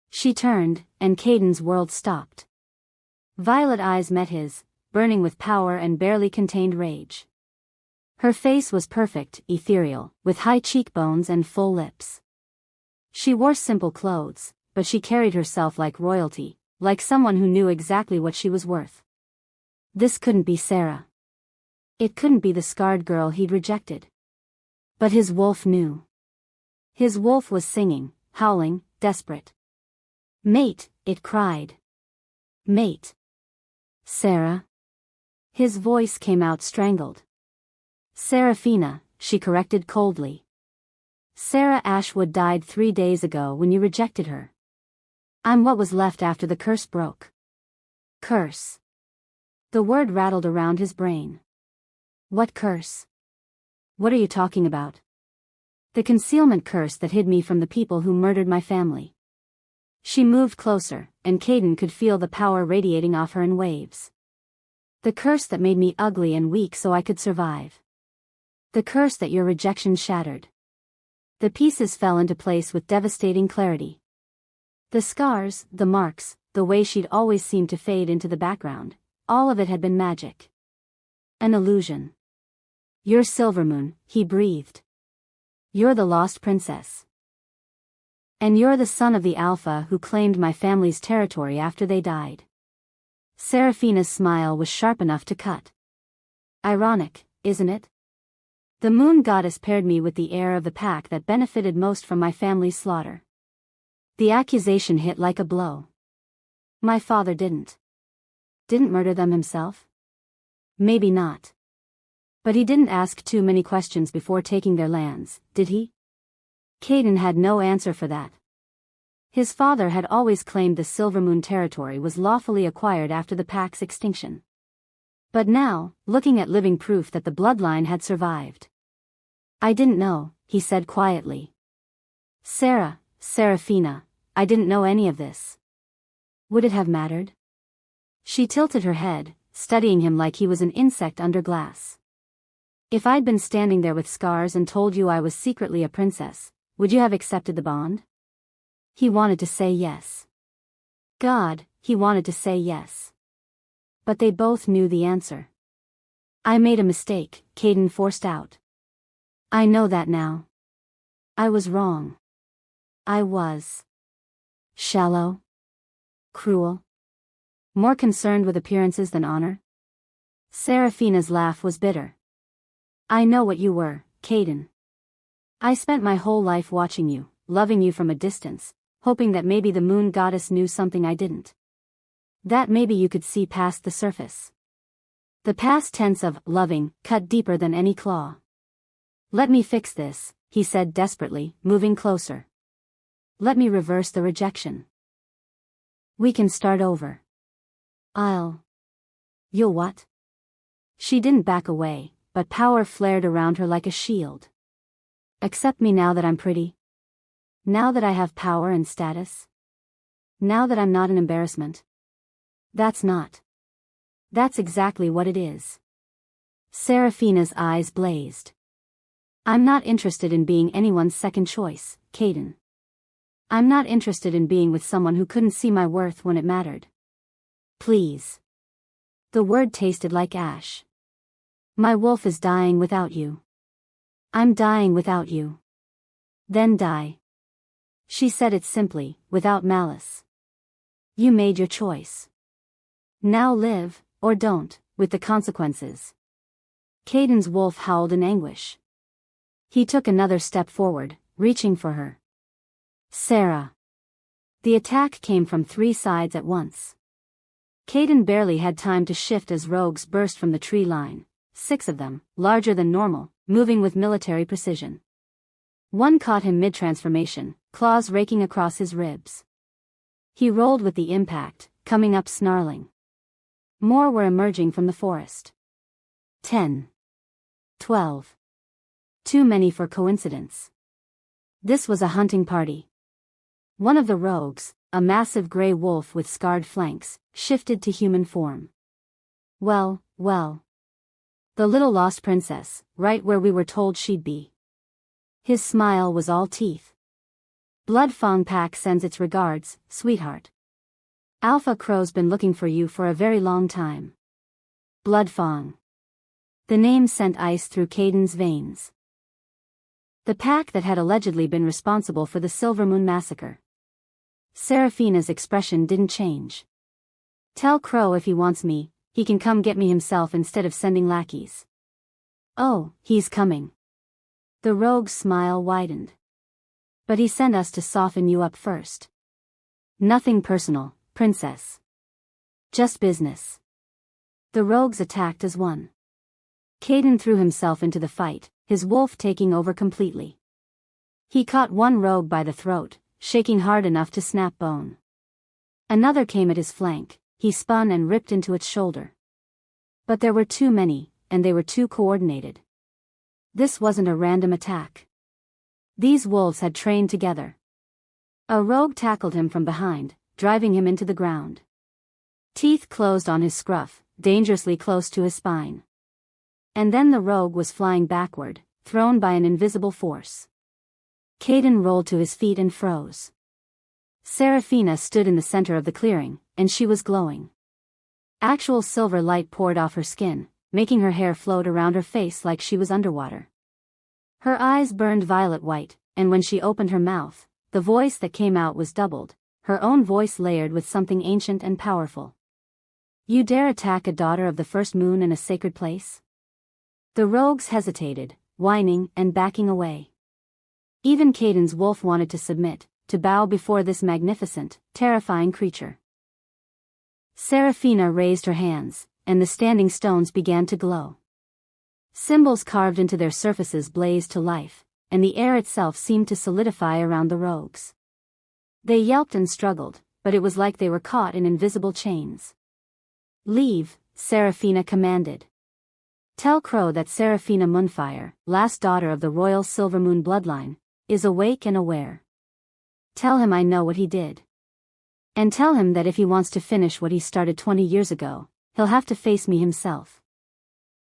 She turned, and Caden's world stopped. Violet eyes met his, burning with power and barely contained rage. Her face was perfect, ethereal, with high cheekbones and full lips. She wore simple clothes, but she carried herself like royalty, like someone who knew exactly what she was worth. This couldn't be Sarah. It couldn't be the scarred girl he'd rejected. But his wolf knew. His wolf was singing, howling, desperate. Mate, it cried. Mate. Sarah. His voice came out strangled. Seraphina, she corrected coldly. Sarah Ashwood died 3 days ago when you rejected her. I'm what was left after the curse broke. Curse. The word rattled around his brain. What curse? What are you talking about? The concealment curse that hid me from the people who murdered my family. She moved closer, and Caden could feel the power radiating off her in waves. The curse that made me ugly and weak so I could survive. The curse that your rejection shattered. The pieces fell into place with devastating clarity. The scars, the marks, the way she'd always seemed to fade into the background, all of it had been magic. An illusion. You're Silvermoon, he breathed. You're the lost princess. And you're the son of the Alpha who claimed my family's territory after they died. Seraphina's smile was sharp enough to cut. Ironic, isn't it? The moon goddess paired me with the heir of the pack that benefited most from my family's slaughter. The accusation hit like a blow. My father didn't murder them himself? Maybe not. But he didn't ask too many questions before taking their lands, did he? Caden had no answer for that. His father had always claimed the Silvermoon territory was lawfully acquired after the pack's extinction. But now, looking at living proof that the bloodline had survived. I didn't know, he said quietly. Seraphina, I didn't know any of this. Would it have mattered? She tilted her head, studying him like he was an insect under glass. If I'd been standing there with scars and told you I was secretly a princess, would you have accepted the bond? He wanted to say yes. God, he wanted to say yes. But they both knew the answer. I made a mistake, Caden forced out. I know that now. I was wrong. I was shallow, cruel, more concerned with appearances than honor. Seraphina's laugh was bitter. I know what you were, Caden. I spent my whole life watching you, loving you from a distance, hoping that maybe the moon goddess knew something I didn't. That maybe you could see past the surface. The past tense of loving cut deeper than any claw. Let me fix this, he said desperately, moving closer. Let me reverse the rejection. We can start over. You'll what? She didn't back away, but power flared around her like a shield. Accept me now that I'm pretty. Now that I have power and status. Now that I'm not an embarrassment. That's exactly what it is. Seraphina's eyes blazed. I'm not interested in being anyone's second choice, Kaidan. I'm not interested in being with someone who couldn't see my worth when it mattered. Please. The word tasted like ash. My wolf is dying without you. I'm dying without you. Then die. She said it simply, without malice. You made your choice. Now live, or don't, with the consequences. Kaidan's wolf howled in anguish. He took another step forward, reaching for her. Sarah. The attack came from 3 sides at once. Kaidan barely had time to shift as rogues burst from the tree line, 6 of them, larger than normal, moving with military precision. One caught him mid-transformation, claws raking across his ribs. He rolled with the impact, coming up snarling. More were emerging from the forest. 10. 12. Too many for coincidence. This was a hunting party. One of the rogues, a massive gray wolf with scarred flanks, shifted to human form. Well. The little lost princess, right where we were told she'd be. His smile was all teeth. Bloodfang Pack sends its regards, sweetheart. Alpha Crow's been looking for you for a very long time. Bloodfang. The name sent ice through Kaidan's veins. The pack that had allegedly been responsible for the Silvermoon massacre. Seraphina's expression didn't change. Tell Crow if he wants me, he can come get me himself instead of sending lackeys. Oh, he's coming. The rogue's smile widened. But he sent us to soften you up first. Nothing personal, princess. Just business. The rogues attacked as one. Kaidan threw himself into the fight, his wolf taking over completely. He caught one rogue by the throat, shaking hard enough to snap bone. Another came at his flank, he spun and ripped into its shoulder. But there were too many, and they were too coordinated. This wasn't a random attack. These wolves had trained together. A rogue tackled him from behind, driving him into the ground. Teeth closed on his scruff, dangerously close to his spine. And then the rogue was flying backward, thrown by an invisible force. Kaidan rolled to his feet and froze. Seraphina stood in the center of the clearing, and she was glowing. Actual silver light poured off her skin, making her hair float around her face like she was underwater. Her eyes burned violet white, and when she opened her mouth, the voice that came out was doubled, her own voice layered with something ancient and powerful. You dare attack a daughter of the first moon in a sacred place? The rogues hesitated, whining and backing away. Even Kaidan's wolf wanted to submit, to bow before this magnificent, terrifying creature. Seraphina raised her hands, and the standing stones began to glow. Symbols carved into their surfaces blazed to life, and the air itself seemed to solidify around the rogues. They yelped and struggled, but it was like they were caught in invisible chains. Leave, Seraphina commanded. Tell Crow that Seraphina Moonfire, last daughter of the royal Silvermoon bloodline, is awake and aware. Tell him I know what he did. And tell him that if he wants to finish what he started 20 years ago, he'll have to face me himself.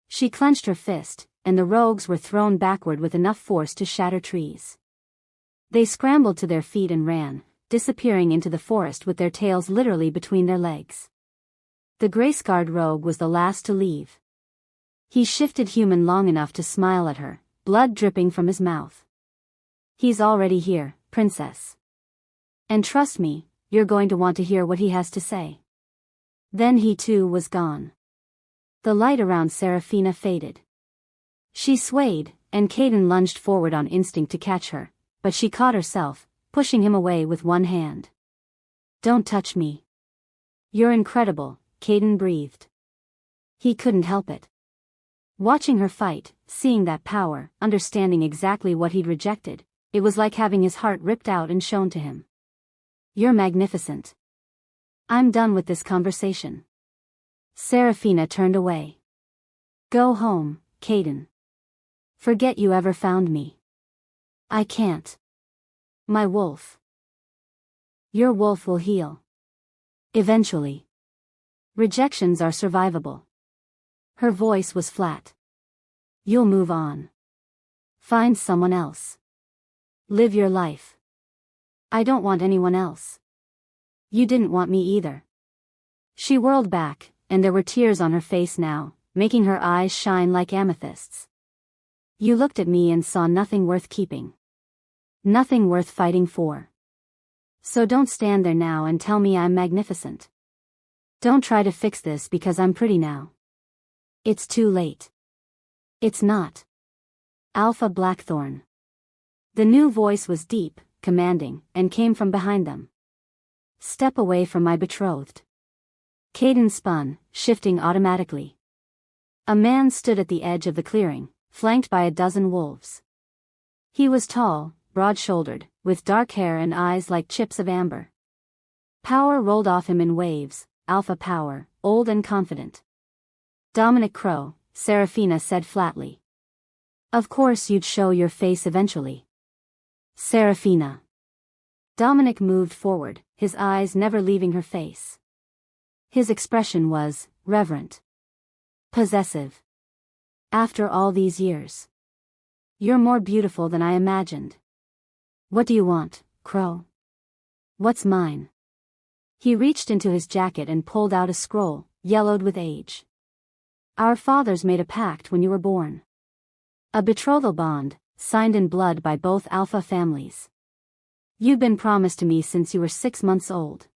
She clenched her fist, and the rogues were thrown backward with enough force to shatter trees. They scrambled to their feet and ran, disappearing into the forest with their tails literally between their legs. The gray-scarred rogue was the last to leave. He shifted human long enough to smile at her, blood dripping from his mouth. He's already here, princess. And trust me, you're going to want to hear what he has to say. Then he too was gone. The light around Seraphina faded. She swayed, and Kaidan lunged forward on instinct to catch her, but she caught herself, pushing him away with one hand. Don't touch me. You're incredible, Kaidan breathed. He couldn't help it. Watching her fight, seeing that power, understanding exactly what he'd rejected, it was like having his heart ripped out and shown to him. You're magnificent. I'm done with this conversation. Seraphina turned away. Go home, Kaidan. Forget you ever found me. I can't. My wolf. Your wolf will heal. Eventually. Rejections are survivable. Her voice was flat. You'll move on. Find someone else. Live your life. I don't want anyone else. You didn't want me either. She whirled back, and there were tears on her face now, making her eyes shine like amethysts. You looked at me and saw nothing worth keeping. Nothing worth fighting for. So don't stand there now and tell me I'm magnificent. Don't try to fix this because I'm pretty now. It's too late. It's not. Alpha Blackthorn. The new voice was deep, commanding, and came from behind them. Step away from my betrothed. Kaidan spun, shifting automatically. A man stood at the edge of the clearing, flanked by a dozen wolves. He was tall, broad-shouldered, with dark hair and eyes like chips of amber. Power rolled off him in waves, alpha power, old and confident. Dominic Crow, Seraphina said flatly. Of course you'd show your face eventually. Seraphina. Dominic moved forward, his eyes never leaving her face. His expression was reverent. Possessive. After all these years. You're more beautiful than I imagined. What do you want, Crow? What's mine? He reached into his jacket and pulled out a scroll, yellowed with age. Our fathers made a pact when you were born. A betrothal bond, signed in blood by both alpha families. You've been promised to me since you were 6 months old.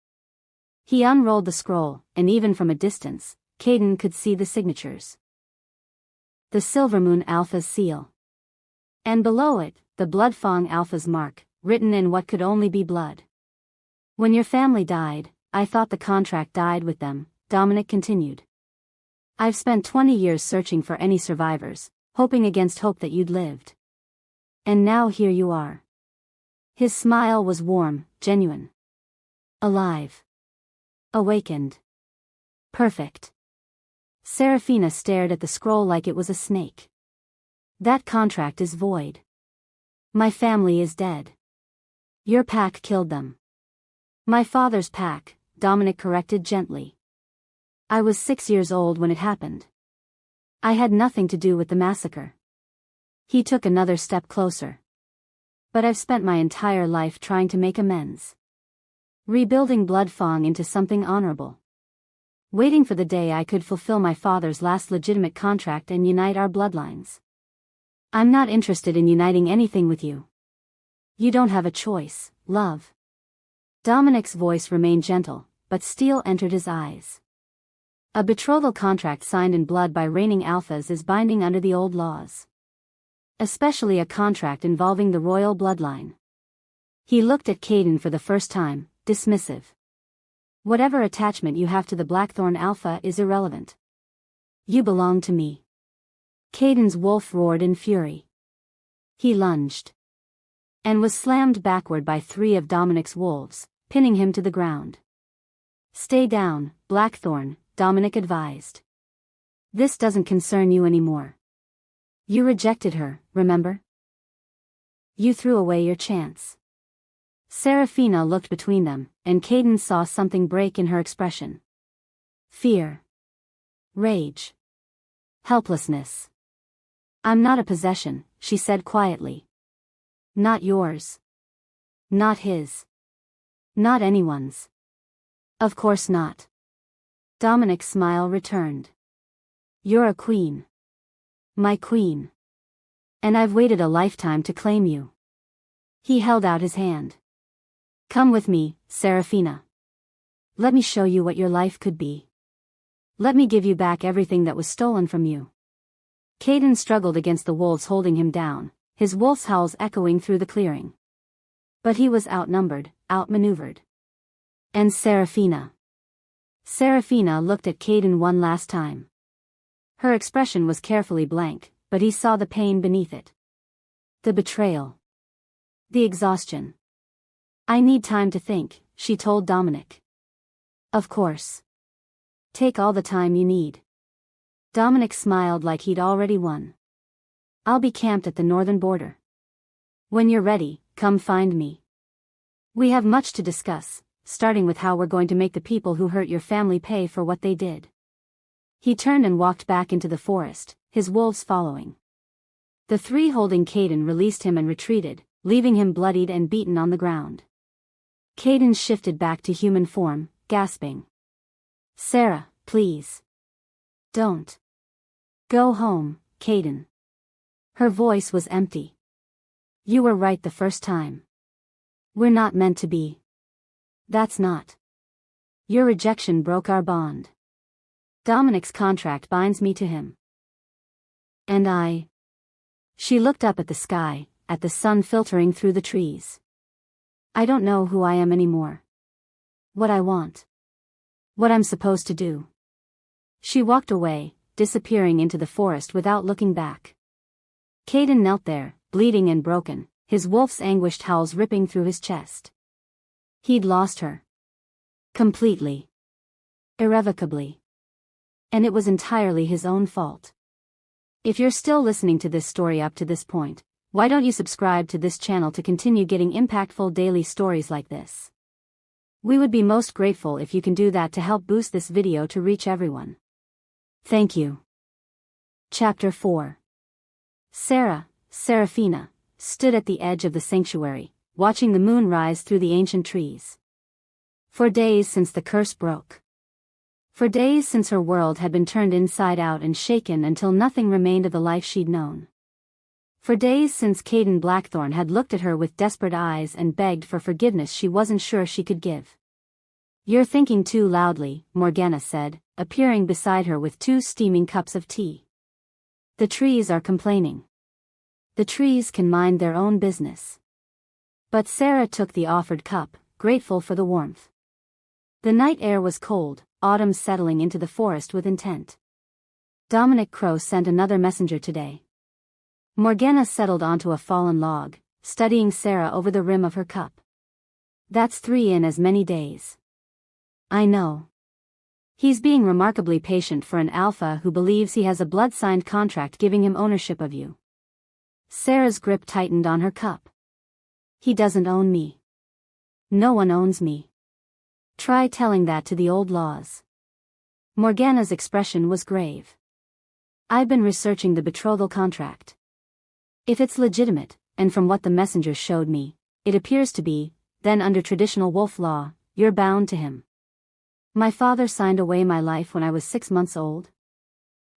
He unrolled the scroll, and even from a distance, Kaidan could see the signatures. The Silvermoon Alpha's seal. And below it, the Bloodfang Alpha's mark, written in what could only be blood. When your family died, I thought the contract died with them, Dominic continued. I've spent 20 years searching for any survivors, hoping against hope that you'd lived. And now here you are. His smile was warm, genuine. Alive. Awakened. Perfect. Seraphina stared at the scroll like it was a snake. That contract is void. My family is dead. Your pack killed them. My father's pack, Dominic corrected gently. I was 6 years old when it happened. I had nothing to do with the massacre. He took another step closer. But I've spent my entire life trying to make amends. Rebuilding Bloodfang into something honorable. Waiting for the day I could fulfill my father's last legitimate contract and unite our bloodlines. I'm not interested in uniting anything with you. You don't have a choice, love. Dominic's voice remained gentle, but steel entered his eyes. A betrothal contract signed in blood by reigning alphas is binding under the old laws. Especially a contract involving the royal bloodline. He looked at Kaidan for the first time, dismissive. Whatever attachment you have to the Blackthorn Alpha is irrelevant. You belong to me. Kaidan's wolf roared in fury. He lunged. And was slammed backward by 3 of Dominic's wolves, pinning him to the ground. Stay down, Blackthorn, Dominic advised. This doesn't concern you anymore. You rejected her, remember? You threw away your chance. Seraphina looked between them, and Kaidan saw something break in her expression. Fear. Rage. Helplessness. I'm not a possession, she said quietly. Not yours. Not his. Not anyone's. Of course not. Dominic's smile returned. You're a queen. My queen. And I've waited a lifetime to claim you. He held out his hand. Come with me, Seraphina. Let me show you what your life could be. Let me give you back everything that was stolen from you. Kaidan struggled against the wolves holding him down, his wolf's howls echoing through the clearing. But he was outnumbered, outmaneuvered. And Seraphina. Seraphina looked at Kaidan one last time. Her expression was carefully blank, but he saw the pain beneath it. The betrayal. The exhaustion. I need time to think, she told Dominic. Of course. Take all the time you need. Dominic smiled like he'd already won. I'll be camped at the northern border. When you're ready, come find me. We have much to discuss, starting with how we're going to make the people who hurt your family pay for what they did. He turned and walked back into the forest, his wolves following. The three holding Caden released him and retreated, leaving him bloodied and beaten on the ground. Caden shifted back to human form, gasping. "Sarah, please. Don't. Go home, Caden." Her voice was empty. "You were right the first time. We're not meant to be. That's not. Your rejection broke our bond. Dominic's contract binds me to him. And I." She looked up at the sky, at the sun filtering through the trees. "I don't know who I am anymore. What I want. What I'm supposed to do." She walked away, disappearing into the forest without looking back. Caden knelt there, bleeding and broken, his wolf's anguished howls ripping through his chest. He'd lost her. Completely. Irrevocably. And it was entirely his own fault. If you're still listening to this story up to this point, why don't you subscribe to this channel to continue getting impactful daily stories like this? We would be most grateful if you can do that to help boost this video to reach everyone. Thank you. Chapter 4. Sarah, Seraphina, stood at the edge of the sanctuary, watching the moon rise through the ancient trees. For days since the curse broke. For days since her world had been turned inside out and shaken until nothing remained of the life she'd known. For days since Caden Blackthorn had looked at her with desperate eyes and begged for forgiveness she wasn't sure she could give. "You're thinking too loudly," Morgana said, appearing beside her with 2 steaming cups of tea. "The trees are complaining. The trees can mind their own business." But Sarah took the offered cup, grateful for the warmth. The night air was cold, autumn settling into the forest with intent. "Dominic Crow sent another messenger today." Morgana settled onto a fallen log, studying Sarah over the rim of her cup. "That's 3 in as many days." "I know. He's being remarkably patient for an alpha who believes he has a blood-signed contract giving him ownership of you." Sarah's grip tightened on her cup. "He doesn't own me. No one owns me. Try telling that to the old laws." Morgana's expression was grave. "I've been researching the betrothal contract. If it's legitimate, and from what the messenger showed me, it appears to be, then under traditional wolf law, you're bound to him. My father signed away my life when I was 6 months old.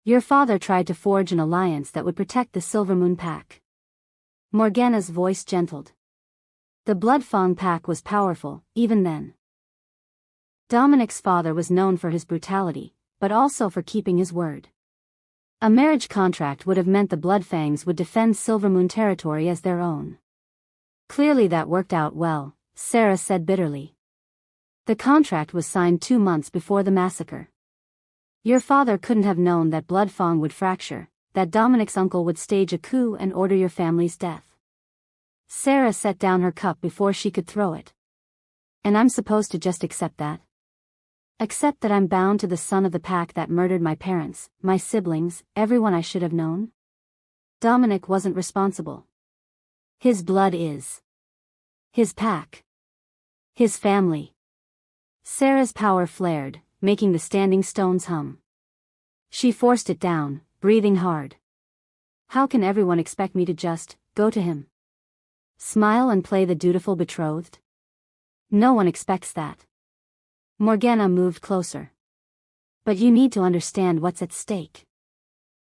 Your father tried to forge an alliance that would protect the Silvermoon Pack." Morgana's voice gentled. The Bloodfang Pack was powerful, even then. Dominic's father was known for his brutality, but also for keeping his word. A marriage contract would have meant the Bloodfangs would defend Silvermoon territory as their own. "Clearly that worked out well," Sarah said bitterly. "The contract was signed 2 months before the massacre. Your father couldn't have known that Bloodfang would fracture, that Dominic's uncle would stage a coup and order your family's death." Sarah set down her cup before she could throw it. "And I'm supposed to just accept that? Accept that I'm bound to the son of the pack that murdered my parents, my siblings, everyone I should have known? Dominic wasn't responsible. His blood is. His pack. His family." Sarah's power flared, making the standing stones hum. She forced it down, breathing hard. "How can everyone expect me to just go to him? Smile and play the dutiful betrothed? No one expects that." Morgana moved closer. "But you need to understand what's at stake.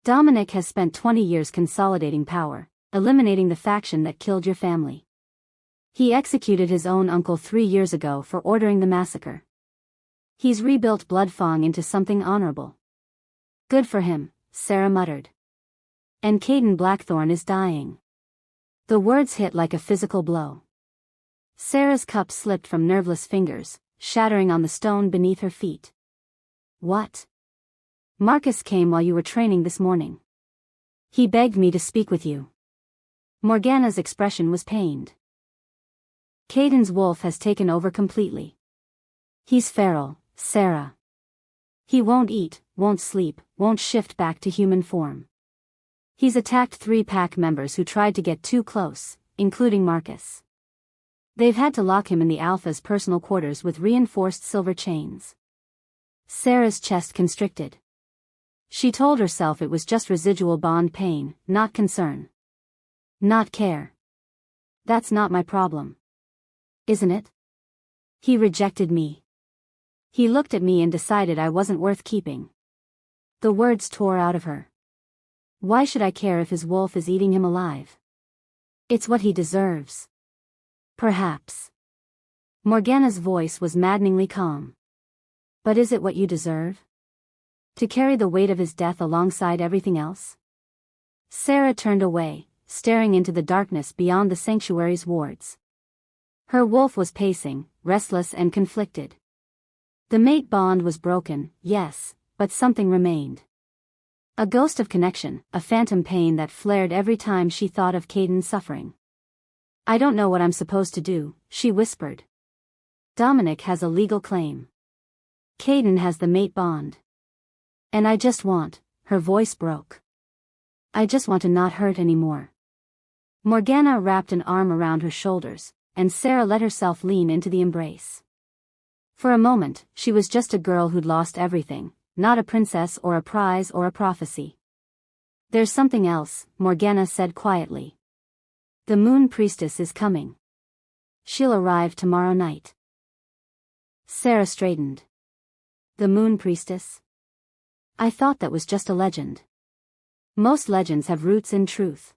Dominic has spent 20 years consolidating power, eliminating the faction that killed your family. He executed his own uncle 3 years ago for ordering the massacre. He's rebuilt Bloodfang into something honorable." "Good for him," Sarah muttered. "And Caden Blackthorn is dying." The words hit like a physical blow. Sarah's cup slipped from nerveless fingers, shattering on the stone beneath her feet. "What?" "Marcus came while you were training this morning. He begged me to speak with you." Morgana's expression was pained. "Caden's wolf has taken over completely. He's feral, Sarah. He won't eat, won't sleep, won't shift back to human form. He's attacked 3 pack members who tried to get too close, including Marcus. They've had to lock him in the Alpha's personal quarters with reinforced silver chains." Sarah's chest constricted. She told herself it was just residual bond pain, not concern. Not care. That's not my problem. Isn't it? He rejected me. He looked at me and decided I wasn't worth keeping. The words tore out of her. Why should I care if his wolf is eating him alive? It's what he deserves. Perhaps. Morgana's voice was maddeningly calm. But is it what you deserve? To carry the weight of his death alongside everything else? Sarah turned away, staring into the darkness beyond the sanctuary's wards. Her wolf was pacing, restless and conflicted. The mate bond was broken, yes, but something remained. A ghost of connection, a phantom pain that flared every time she thought of Kaidan's suffering. I don't know what I'm supposed to do, she whispered. Dominic has a legal claim. Kaidan has the mate bond. And I just want, her voice broke. I just want to not hurt anymore. Morgana wrapped an arm around her shoulders, and Sarah let herself lean into the embrace. For a moment, she was just a girl who'd lost everything, not a princess or a prize or a prophecy. There's something else, Morgana said quietly. The Moon Priestess is coming. She'll arrive tomorrow night. Sarah straightened. The Moon Priestess? I thought that was just a legend. Most legends have roots in truth.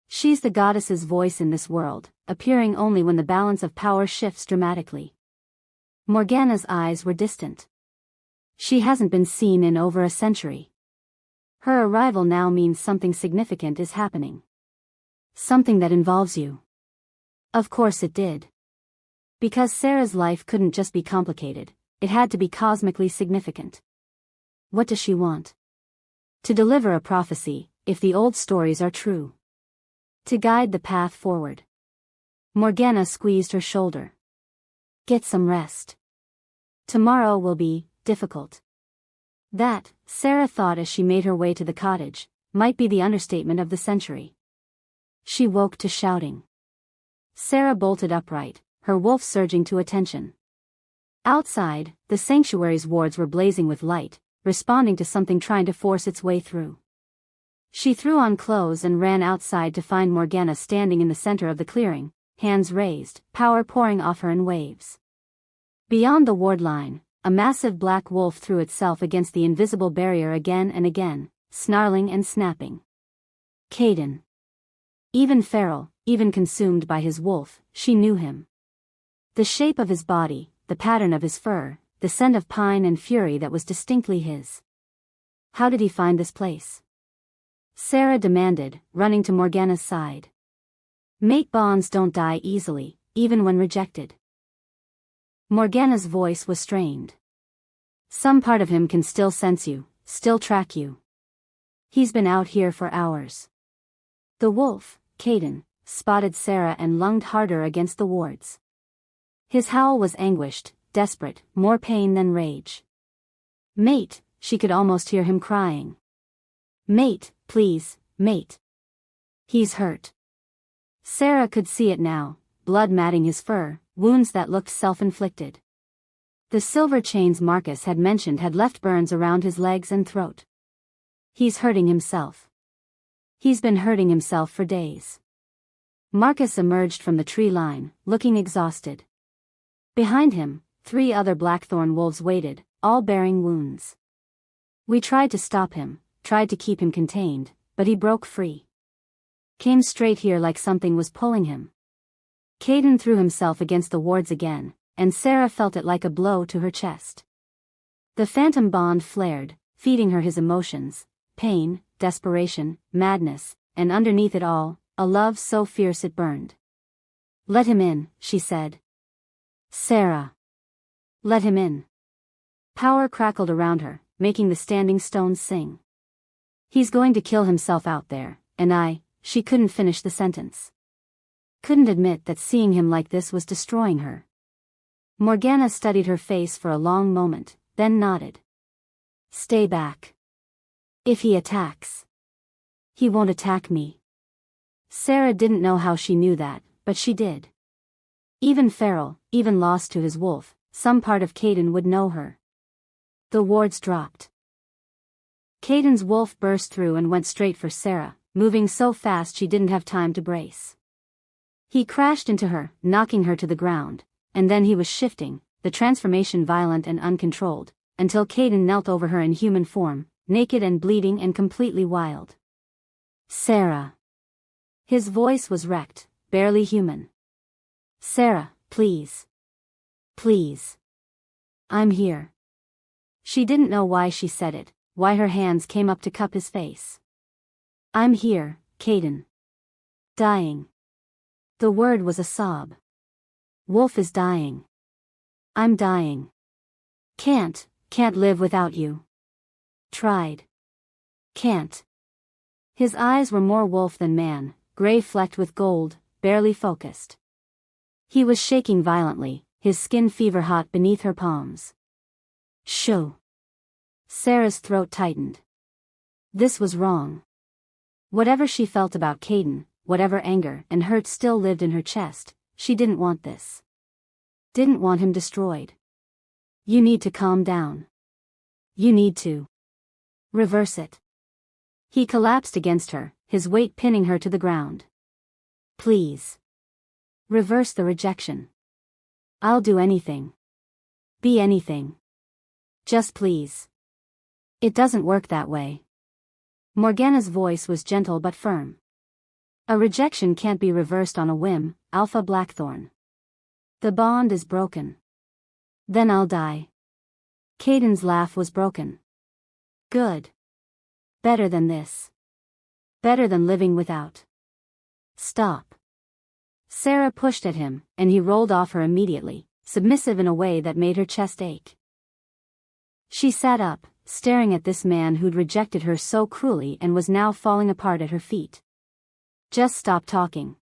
She's the goddess's voice in this world, appearing only when the balance of power shifts dramatically. Morgana's eyes were distant. She hasn't been seen in over a century. Her arrival now means something significant is happening. Something that involves you. Of course it did. Because Sarah's life couldn't just be complicated, it had to be cosmically significant. What does she want? To deliver a prophecy, if the old stories are true. To guide the path forward. Morgana squeezed her shoulder. Get some rest. Tomorrow will be difficult. That, Sarah thought as she made her way to the cottage, might be the understatement of the century. She woke to shouting. Sarah bolted upright, her wolf surging to attention. Outside, the sanctuary's wards were blazing with light, responding to something trying to force its way through. She threw on clothes and ran outside to find Morgana standing in the center of the clearing, hands raised, power pouring off her in waves. Beyond the ward line, a massive black wolf threw itself against the invisible barrier again and again, snarling and snapping. Kaidan. Even feral, even consumed by his wolf, she knew him. The shape of his body, the pattern of his fur, the scent of pine and fury that was distinctly his. How did he find this place? Sarah demanded, running to Morgana's side. Mate bonds don't die easily, even when rejected. Morgana's voice was strained. Some part of him can still sense you, still track you. He's been out here for hours. The wolf, Kaidan, spotted Sarah and lunged harder against the wards. His howl was anguished, desperate, more pain than rage. Mate, she could almost hear him crying. Mate, please, mate. He's hurt. Sarah could see it now, blood matting his fur, wounds that looked self-inflicted. The silver chains Marcus had mentioned had left burns around his legs and throat. He's hurting himself. He's been hurting himself for days. Marcus emerged from the tree line, looking exhausted. Behind him, 3 other blackthorn wolves waited, all bearing wounds. We tried to stop him, tried to keep him contained, but he broke free. Came straight here like something was pulling him. Kaidan threw himself against the wards again, and Sarah felt it like a blow to her chest. The phantom bond flared, feeding her his emotions, pain, desperation, madness, and underneath it all, a love so fierce it burned. Let him in, she said. Sarah. Let him in. Power crackled around her, making the standing stones sing. He's going to kill himself out there, and she couldn't finish the sentence. Couldn't admit that seeing him like this was destroying her. Morgana studied her face for a long moment, then nodded. Stay back. If he attacks. He won't attack me. Sarah didn't know how she knew that, but she did. Even feral, even lost to his wolf, some part of Kaidan would know her. The wards dropped. Kaidan's wolf burst through and went straight for Sarah, moving so fast she didn't have time to brace. He crashed into her, knocking her to the ground, and then he was shifting, the transformation violent and uncontrolled, until Kaidan knelt over her in human form, naked and bleeding and completely wild. Sarah. His voice was wrecked, barely human. Sarah, please. Please. I'm here. She didn't know why she said it, why her hands came up to cup his face. I'm here, Kaidan. Dying. The word was a sob. Wolf is dying. I'm dying. Can't live without you. Tried. Can't. His eyes were more wolf than man, gray flecked with gold, barely focused. He was shaking violently, his skin fever-hot beneath her palms. Shoo. Sarah's throat tightened. This was wrong. Whatever she felt about Kaidan, whatever anger and hurt still lived in her chest, she didn't want this. Didn't want him destroyed. You need to calm down. You need to reverse it. He collapsed against her, his weight pinning her to the ground. Please. Reverse the rejection. I'll do anything. Be anything. Just please. It doesn't work that way. Morgana's voice was gentle but firm. A rejection can't be reversed on a whim, Alpha Blackthorn. The bond is broken. Then I'll die. Kaidan's laugh was broken. Good. Better than this. Better than living without. Stop. Sarah pushed at him, and he rolled off her immediately, submissive in a way that made her chest ache. She sat up, staring at this man who'd rejected her so cruelly and was now falling apart at her feet. Just stop talking.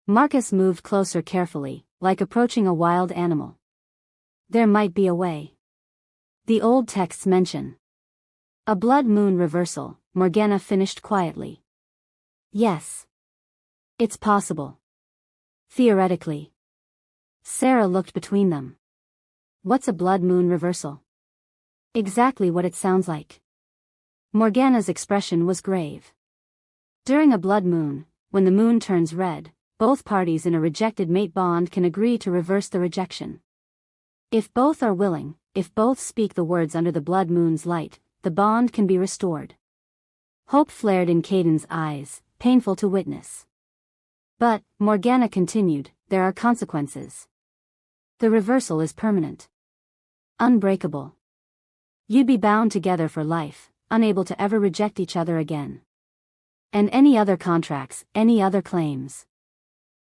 Marcus moved closer carefully, like approaching a wild animal. There might be a way. The old texts mention a blood moon reversal, Morgana finished quietly. Yes. It's possible. Theoretically. Sarah looked between them. What's a blood moon reversal? Exactly what it sounds like. Morgana's expression was grave. During a blood moon, when the moon turns red, both parties in a rejected mate bond can agree to reverse the rejection. If both are willing, if both speak the words under the blood moon's light, the bond can be restored. Hope flared in Kaidan's eyes, painful to witness. But, Morgana continued, there are consequences. The reversal is permanent. Unbreakable. You'd be bound together for life, unable to ever reject each other again. And any other contracts, any other claims.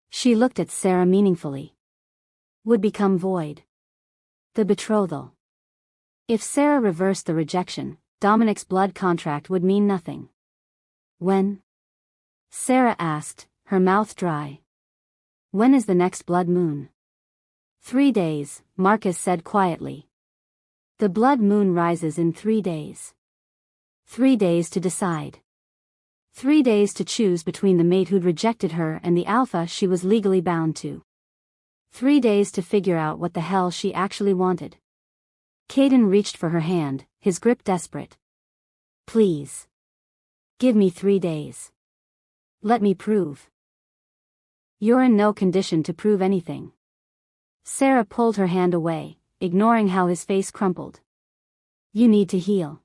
She looked at Sarah meaningfully. Would become void. The betrothal. If Sarah reversed the rejection, Dominic's blood contract would mean nothing. When? Sarah asked, her mouth dry. When is the next blood moon? 3 days, Marcus said quietly. The blood moon rises in 3 days. 3 days to decide. 3 days to choose between the mate who'd rejected her and the alpha she was legally bound to. 3 days to figure out what the hell she actually wanted. Kaidan reached for her hand, his grip desperate. Please. Give me 3 days. Let me prove. You're in no condition to prove anything. Sarah pulled her hand away, ignoring how his face crumpled. You need to heal.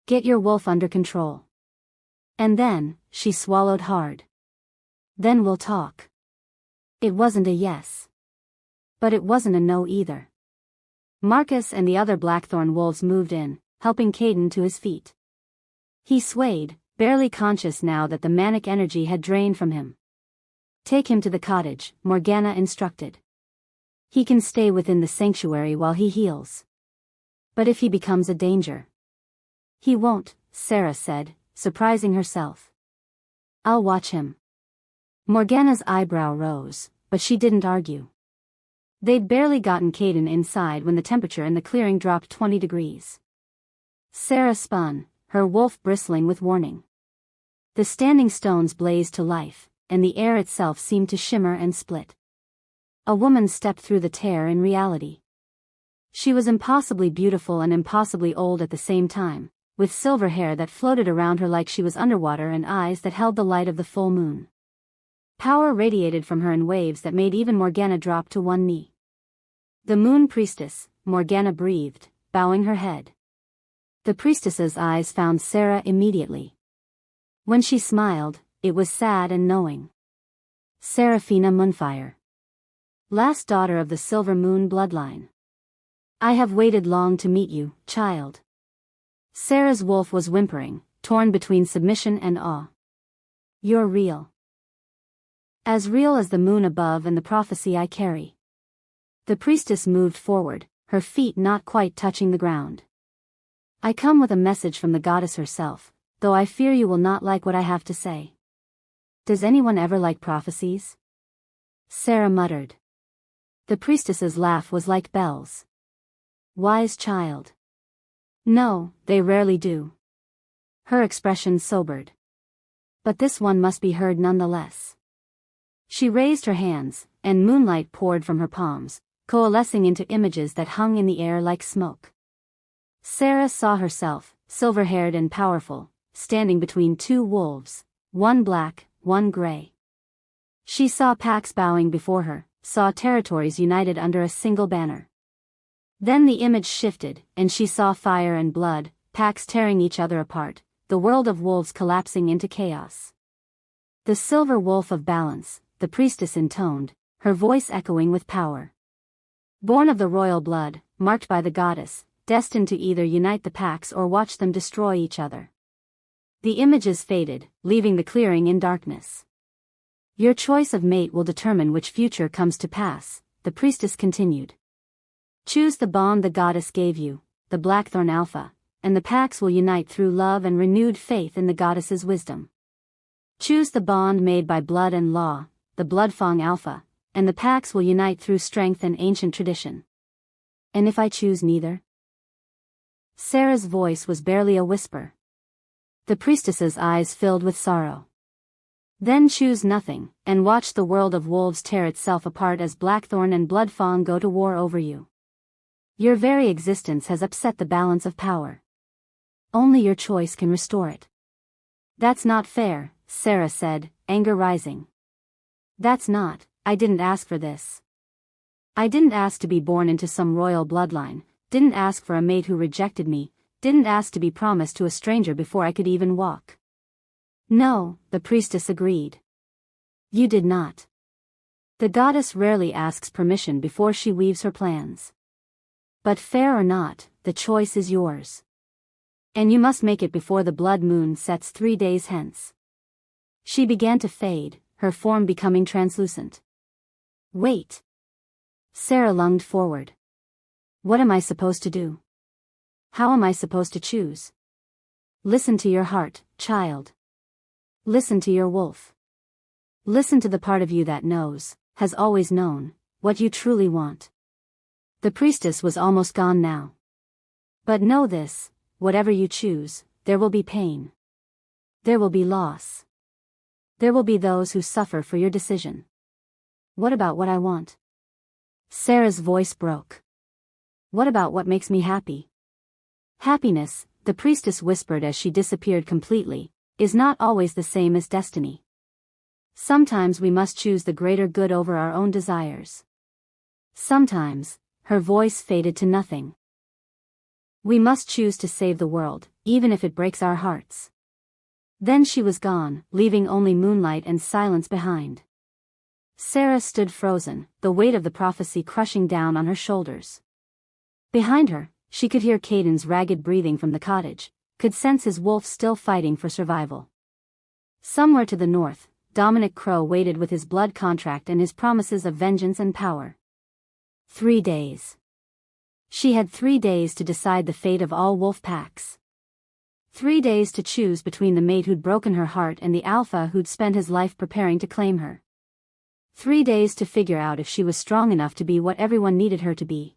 Get your wolf under control. And then, she swallowed hard. Then we'll talk. It wasn't a yes. But it wasn't a no either. Marcus and the other Blackthorn wolves moved in, helping Kaidan to his feet. He swayed, barely conscious now that the manic energy had drained from him. Take him to the cottage, Morgana instructed. He can stay within the sanctuary while he heals. But if he becomes a danger. He won't, Sarah said, surprising herself. I'll watch him. Morgana's eyebrow rose, but she didn't argue. They'd barely gotten Kaidan inside when the temperature in the clearing dropped 20 degrees. Sarah spun, her wolf bristling with warning. The standing stones blazed to life, and the air itself seemed to shimmer and split. A woman stepped through the tear in reality. She was impossibly beautiful and impossibly old at the same time, with silver hair that floated around her like she was underwater and eyes that held the light of the full moon. Power radiated from her in waves that made even Morgana drop to one knee. "The Moon Priestess," Morgana breathed, bowing her head. The priestess's eyes found Sarah immediately. When she smiled, it was sad and knowing. "Seraphina Moonfire. Last daughter of the Silver Moon bloodline. I have waited long to meet you, child." Sarah's wolf was whimpering, torn between submission and awe. "You're real. As real as the moon above and the prophecy I carry." The priestess moved forward, her feet not quite touching the ground. "I come with a message from the goddess herself, though I fear you will not like what I have to say." "Does anyone ever like prophecies?" Sarah muttered. The priestess's laugh was like bells. "Wise child. No, they rarely do." Her expression sobered. "But this one must be heard nonetheless." She raised her hands, and moonlight poured from her palms, coalescing into images that hung in the air like smoke. Sarah saw herself, silver-haired and powerful, standing between two wolves, one black, one gray. She saw packs bowing before her, saw territories united under a single banner. Then the image shifted, and she saw fire and blood, packs tearing each other apart, the world of wolves collapsing into chaos. "The silver wolf of balance," the priestess intoned, her voice echoing with power. "Born of the royal blood, marked by the goddess, destined to either unite the packs or watch them destroy each other." The images faded, leaving the clearing in darkness. "Your choice of mate will determine which future comes to pass," the priestess continued. "Choose the bond the goddess gave you, the Blackthorn Alpha, and the packs will unite through love and renewed faith in the goddess's wisdom. Choose the bond made by blood and law, the Bloodfang Alpha, and the packs will unite through strength and ancient tradition." "And if I choose neither?" Sarah's voice was barely a whisper. The priestess's eyes filled with sorrow. "Then choose nothing, and watch the world of wolves tear itself apart as Blackthorn and Bloodfang go to war over you. Your very existence has upset the balance of power. Only your choice can restore it." "That's not fair," Sarah said, anger rising. "That's not, I didn't ask for this. I didn't ask to be born into some royal bloodline, didn't ask for a mate who rejected me, didn't ask to be promised to a stranger before I could even walk." "No," the priestess agreed. "You did not. The goddess rarely asks permission before she weaves her plans. But fair or not, the choice is yours. And you must make it before the blood moon sets 3 days hence." She began to fade, her form becoming translucent. "Wait." Sarah lunged forward. "What am I supposed to do? How am I supposed to choose?" "Listen to your heart, child. Listen to your wolf. Listen to the part of you that knows, has always known, what you truly want." The priestess was almost gone now. "But know this, whatever you choose, there will be pain. There will be loss. There will be those who suffer for your decision." "What about what I want?" Sarah's voice broke. "What about what makes me happy?" "Happiness," the priestess whispered as she disappeared completely, "is not always the same as destiny. Sometimes we must choose the greater good over our own desires. Sometimes," her voice faded to nothing, "we must choose to save the world, even if it breaks our hearts." Then she was gone, leaving only moonlight and silence behind. Sarah stood frozen, the weight of the prophecy crushing down on her shoulders. Behind her, she could hear Caden's ragged breathing from the cottage, could sense his wolf still fighting for survival. Somewhere to the north, Dominic Crow waited with his blood contract and his promises of vengeance and power. 3 days. She had 3 days to decide the fate of all wolf packs. 3 days to choose between the mate who'd broken her heart and the alpha who'd spent his life preparing to claim her. 3 days to figure out if she was strong enough to be what everyone needed her to be.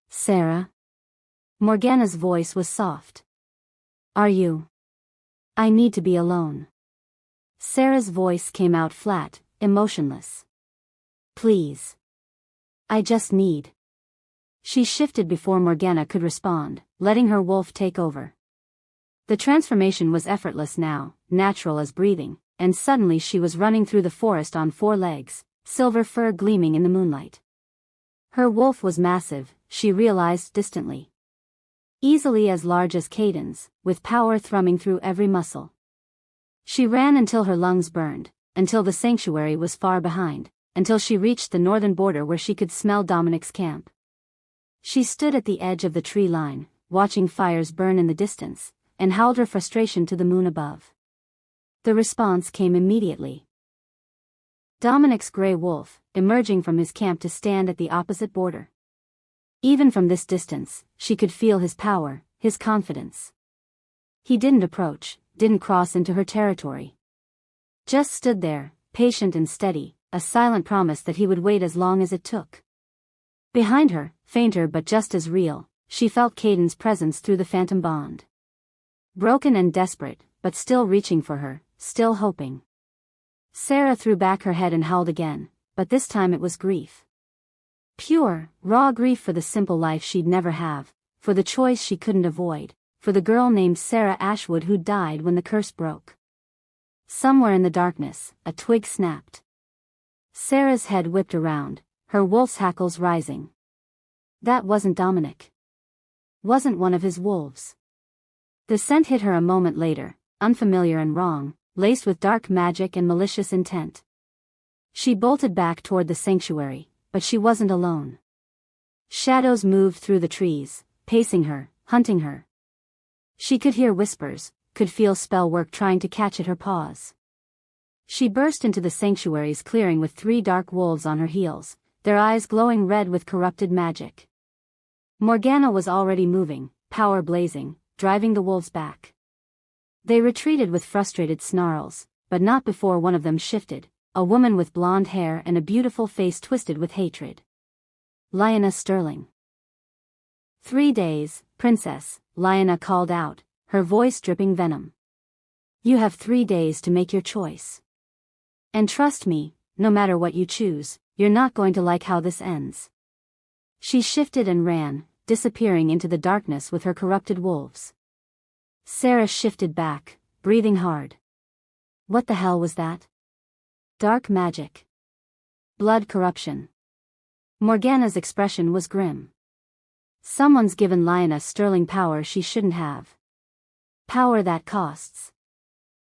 "Sarah?" Morgana's voice was soft. "Are you? I need to be alone." Sarah's voice came out flat, emotionless. "Please. I just need." She shifted before Morgana could respond, letting her wolf take over. The transformation was effortless now, natural as breathing, and suddenly she was running through the forest on 4 legs, silver fur gleaming in the moonlight. Her wolf was massive, she realized distantly. Easily as large as Caden's, with power thrumming through every muscle. She ran until her lungs burned, until the sanctuary was far behind, until she reached the northern border where she could smell Dominic's camp. She stood at the edge of the tree line, watching fires burn in the distance, and howled her frustration to the moon above. The response came immediately. Dominic's gray wolf, emerging from his camp to stand at the opposite border. Even from this distance, she could feel his power, his confidence. He didn't approach, didn't cross into her territory. Just stood there, patient and steady, a silent promise that he would wait as long as it took. Behind her, fainter but just as real, she felt Caden's presence through the phantom bond. Broken and desperate, but still reaching for her, still hoping. Sarah threw back her head and howled again, but this time it was grief. Pure, raw grief for the simple life she'd never have, for the choice she couldn't avoid, for the girl named Sarah Ashwood who died when the curse broke. Somewhere in the darkness, a twig snapped. Sarah's head whipped around, her wolf's hackles rising. That wasn't Dominic. Wasn't one of his wolves. The scent hit her a moment later, unfamiliar and wrong, laced with dark magic and malicious intent. She bolted back toward the sanctuary, but she wasn't alone. Shadows moved through the trees, pacing her, hunting her. She could hear whispers, could feel spell work trying to catch at her paws. She burst into the sanctuary's clearing with 3 dark wolves on her heels, their eyes glowing red with corrupted magic. Morgana was already moving, power blazing, driving the wolves back. They retreated with frustrated snarls, but not before one of them shifted, a woman with blonde hair and a beautiful face twisted with hatred. Lyanna Sterling. 3 days, Princess, Lyanna called out, her voice dripping venom. You have 3 days to make your choice. And trust me, no matter what you choose, you're not going to like how this ends. She shifted and ran, disappearing into the darkness with her corrupted wolves. Sarah shifted back, breathing hard. What the hell was that? Dark magic. Blood corruption. Morgana's expression was grim. Someone's given Lyanna Sterling power she shouldn't have. Power that costs.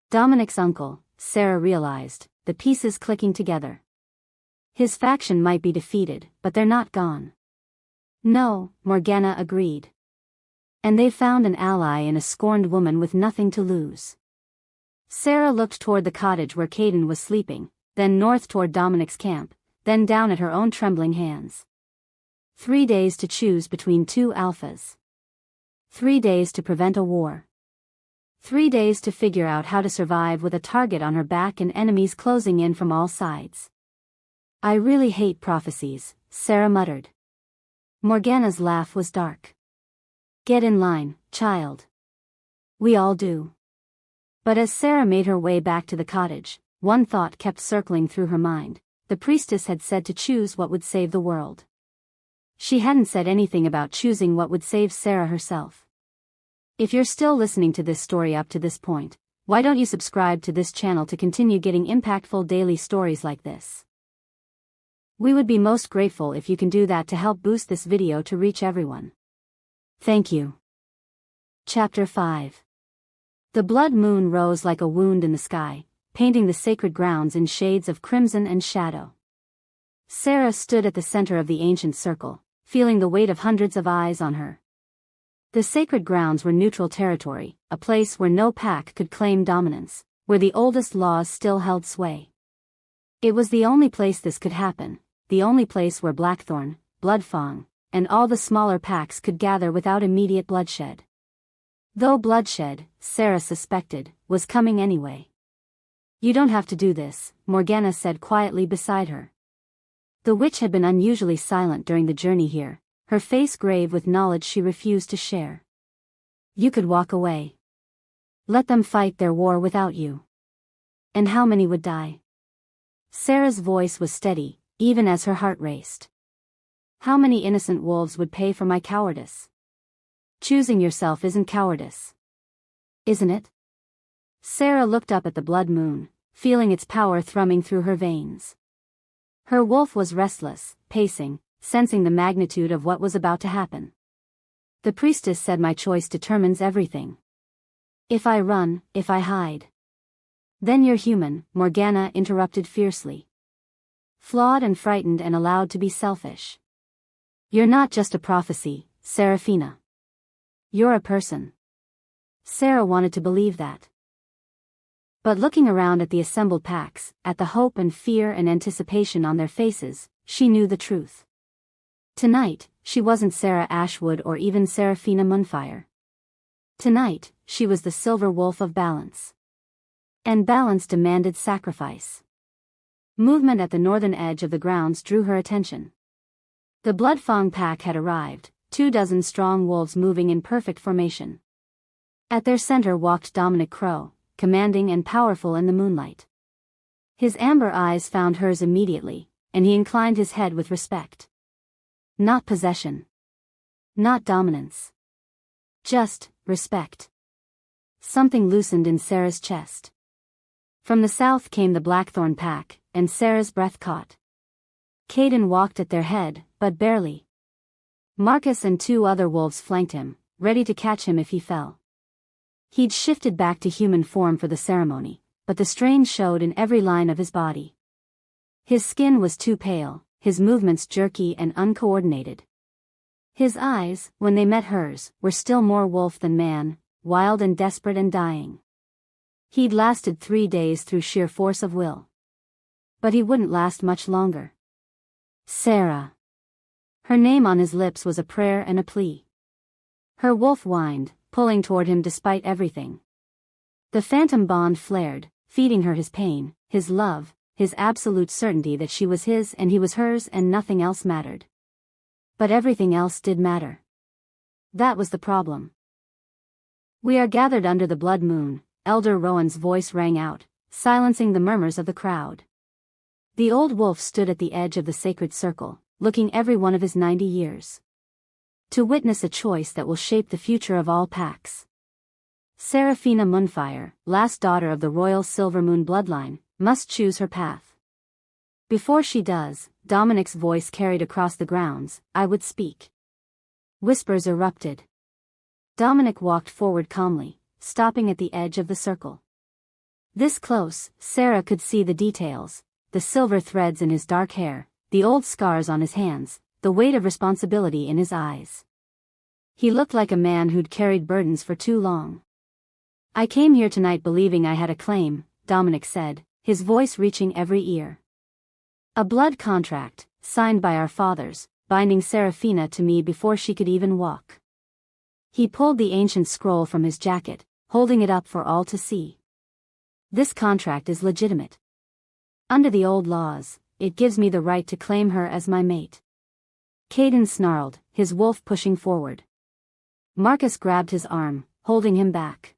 Dominic's uncle, Sarah realized, the pieces clicking together. His faction might be defeated, but they're not gone. No, Morgana agreed. And they found an ally in a scorned woman with nothing to lose. Sarah looked toward the cottage where Caden was sleeping, then north toward Dominic's camp, then down at her own trembling hands. 3 days to choose between 2 alphas. 3 days to prevent a war. 3 days to figure out how to survive with a target on her back and enemies closing in from all sides. I really hate prophecies, Sarah muttered. Morgana's laugh was dark. Get in line, child. We all do. But as Sarah made her way back to the cottage, one thought kept circling through her mind. The priestess had said to choose what would save the world. She hadn't said anything about choosing what would save Sarah herself. If you're still listening to this story up to this point, why don't you subscribe to this channel to continue getting impactful daily stories like this? We would be most grateful if you can do that to help boost this video to reach everyone. Thank you. Chapter 5. The blood moon rose like a wound in the sky, painting the sacred grounds in shades of crimson and shadow. Sarah stood at the center of the ancient circle, feeling the weight of hundreds of eyes on her. The sacred grounds were neutral territory, a place where no pack could claim dominance, where the oldest laws still held sway. It was the only place this could happen, the only place where Blackthorn, Bloodfang, and all the smaller packs could gather without immediate bloodshed. Though bloodshed, Sarah suspected, was coming anyway. You don't have to do this, Morgana said quietly beside her. The witch had been unusually silent during the journey here, her face grave with knowledge she refused to share. You could walk away. Let them fight their war without you. And how many would die? Sarah's voice was steady, even as her heart raced. How many innocent wolves would pay for my cowardice? Choosing yourself isn't cowardice. Isn't it? Sarah looked up at the blood moon, feeling its power thrumming through her veins. Her wolf was restless, pacing, sensing the magnitude of what was about to happen. The priestess said my choice determines everything. If I run, if I hide. Then you're human, Morgana interrupted fiercely. Flawed and frightened and allowed to be selfish. You're not just a prophecy, Seraphina. You're a person. Sarah wanted to believe that. But looking around at the assembled packs, at the hope and fear and anticipation on their faces, she knew the truth. Tonight, she wasn't Sarah Ashwood or even Seraphina Moonfire. Tonight, she was the Silver Wolf of Balance. And balance demanded sacrifice. Movement at the northern edge of the grounds drew her attention. The Bloodfang pack had arrived, 24 strong wolves moving in perfect formation. At their center walked Dominic Crow, commanding and powerful in the moonlight. His amber eyes found hers immediately, and he inclined his head with respect. Not possession. Not dominance. Just respect. Something loosened in Sarah's chest. From the south came the Blackthorn pack, and Sarah's breath caught. Caden walked at their head, but barely. Marcus and 2 other wolves flanked him, ready to catch him if he fell. He'd shifted back to human form for the ceremony, but the strain showed in every line of his body. His skin was too pale, his movements jerky and uncoordinated. His eyes, when they met hers, were still more wolf than man, wild and desperate and dying. He'd lasted 3 days through sheer force of will. But he wouldn't last much longer. Sarah. Her name on his lips was a prayer and a plea. Her wolf whined, pulling toward him despite everything. The phantom bond flared, feeding her his pain, his love, his absolute certainty that she was his and he was hers and nothing else mattered. But everything else did matter. That was the problem. We are gathered under the blood moon, Elder Rowan's voice rang out, silencing the murmurs of the crowd. The old wolf stood at the edge of the sacred circle, looking every one of his 90 years. To witness a choice that will shape the future of all packs. Seraphina Moonfire, last daughter of the royal Silvermoon bloodline, must choose her path. Before she does, Dominic's voice carried across the grounds, I would speak. Whispers erupted. Dominic walked forward calmly, stopping at the edge of the circle. This close, Sarah could see the details, the silver threads in his dark hair, the old scars on his hands, the weight of responsibility in his eyes. He looked like a man who'd carried burdens for too long. I came here tonight believing I had a claim, Dominic said, his voice reaching every ear. A blood contract, signed by our fathers, binding Seraphina to me before she could even walk. He pulled the ancient scroll from his jacket, holding it up for all to see. This contract is legitimate. Under the old laws, it gives me the right to claim her as my mate. Caden snarled, his wolf pushing forward. Marcus grabbed his arm, holding him back.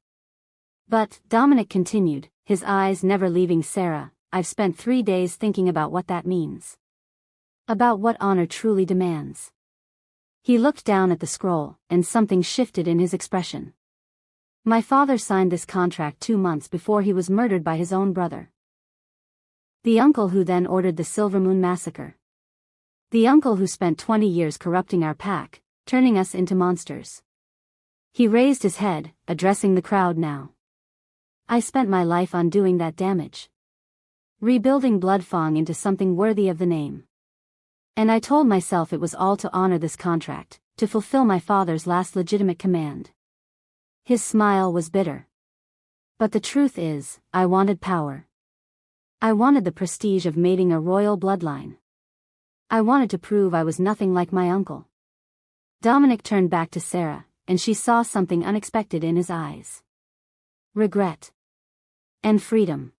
But, Dominic continued, his eyes never leaving Sarah, I've spent 3 days thinking about what that means. About what honor truly demands. He looked down at the scroll, and something shifted in his expression. My father signed this contract 2 months before he was murdered by his own brother. The uncle who then ordered the Silvermoon massacre. The uncle who spent 20 years corrupting our pack, turning us into monsters. He raised his head, addressing the crowd now. I spent my life undoing that damage. Rebuilding Bloodfang into something worthy of the name. And I told myself it was all to honor this contract, to fulfill my father's last legitimate command. His smile was bitter. But the truth is, I wanted power. I wanted the prestige of mating a royal bloodline. I wanted to prove I was nothing like my uncle. Dominic turned back to Sarah, and she saw something unexpected in his eyes. Regret. And freedom.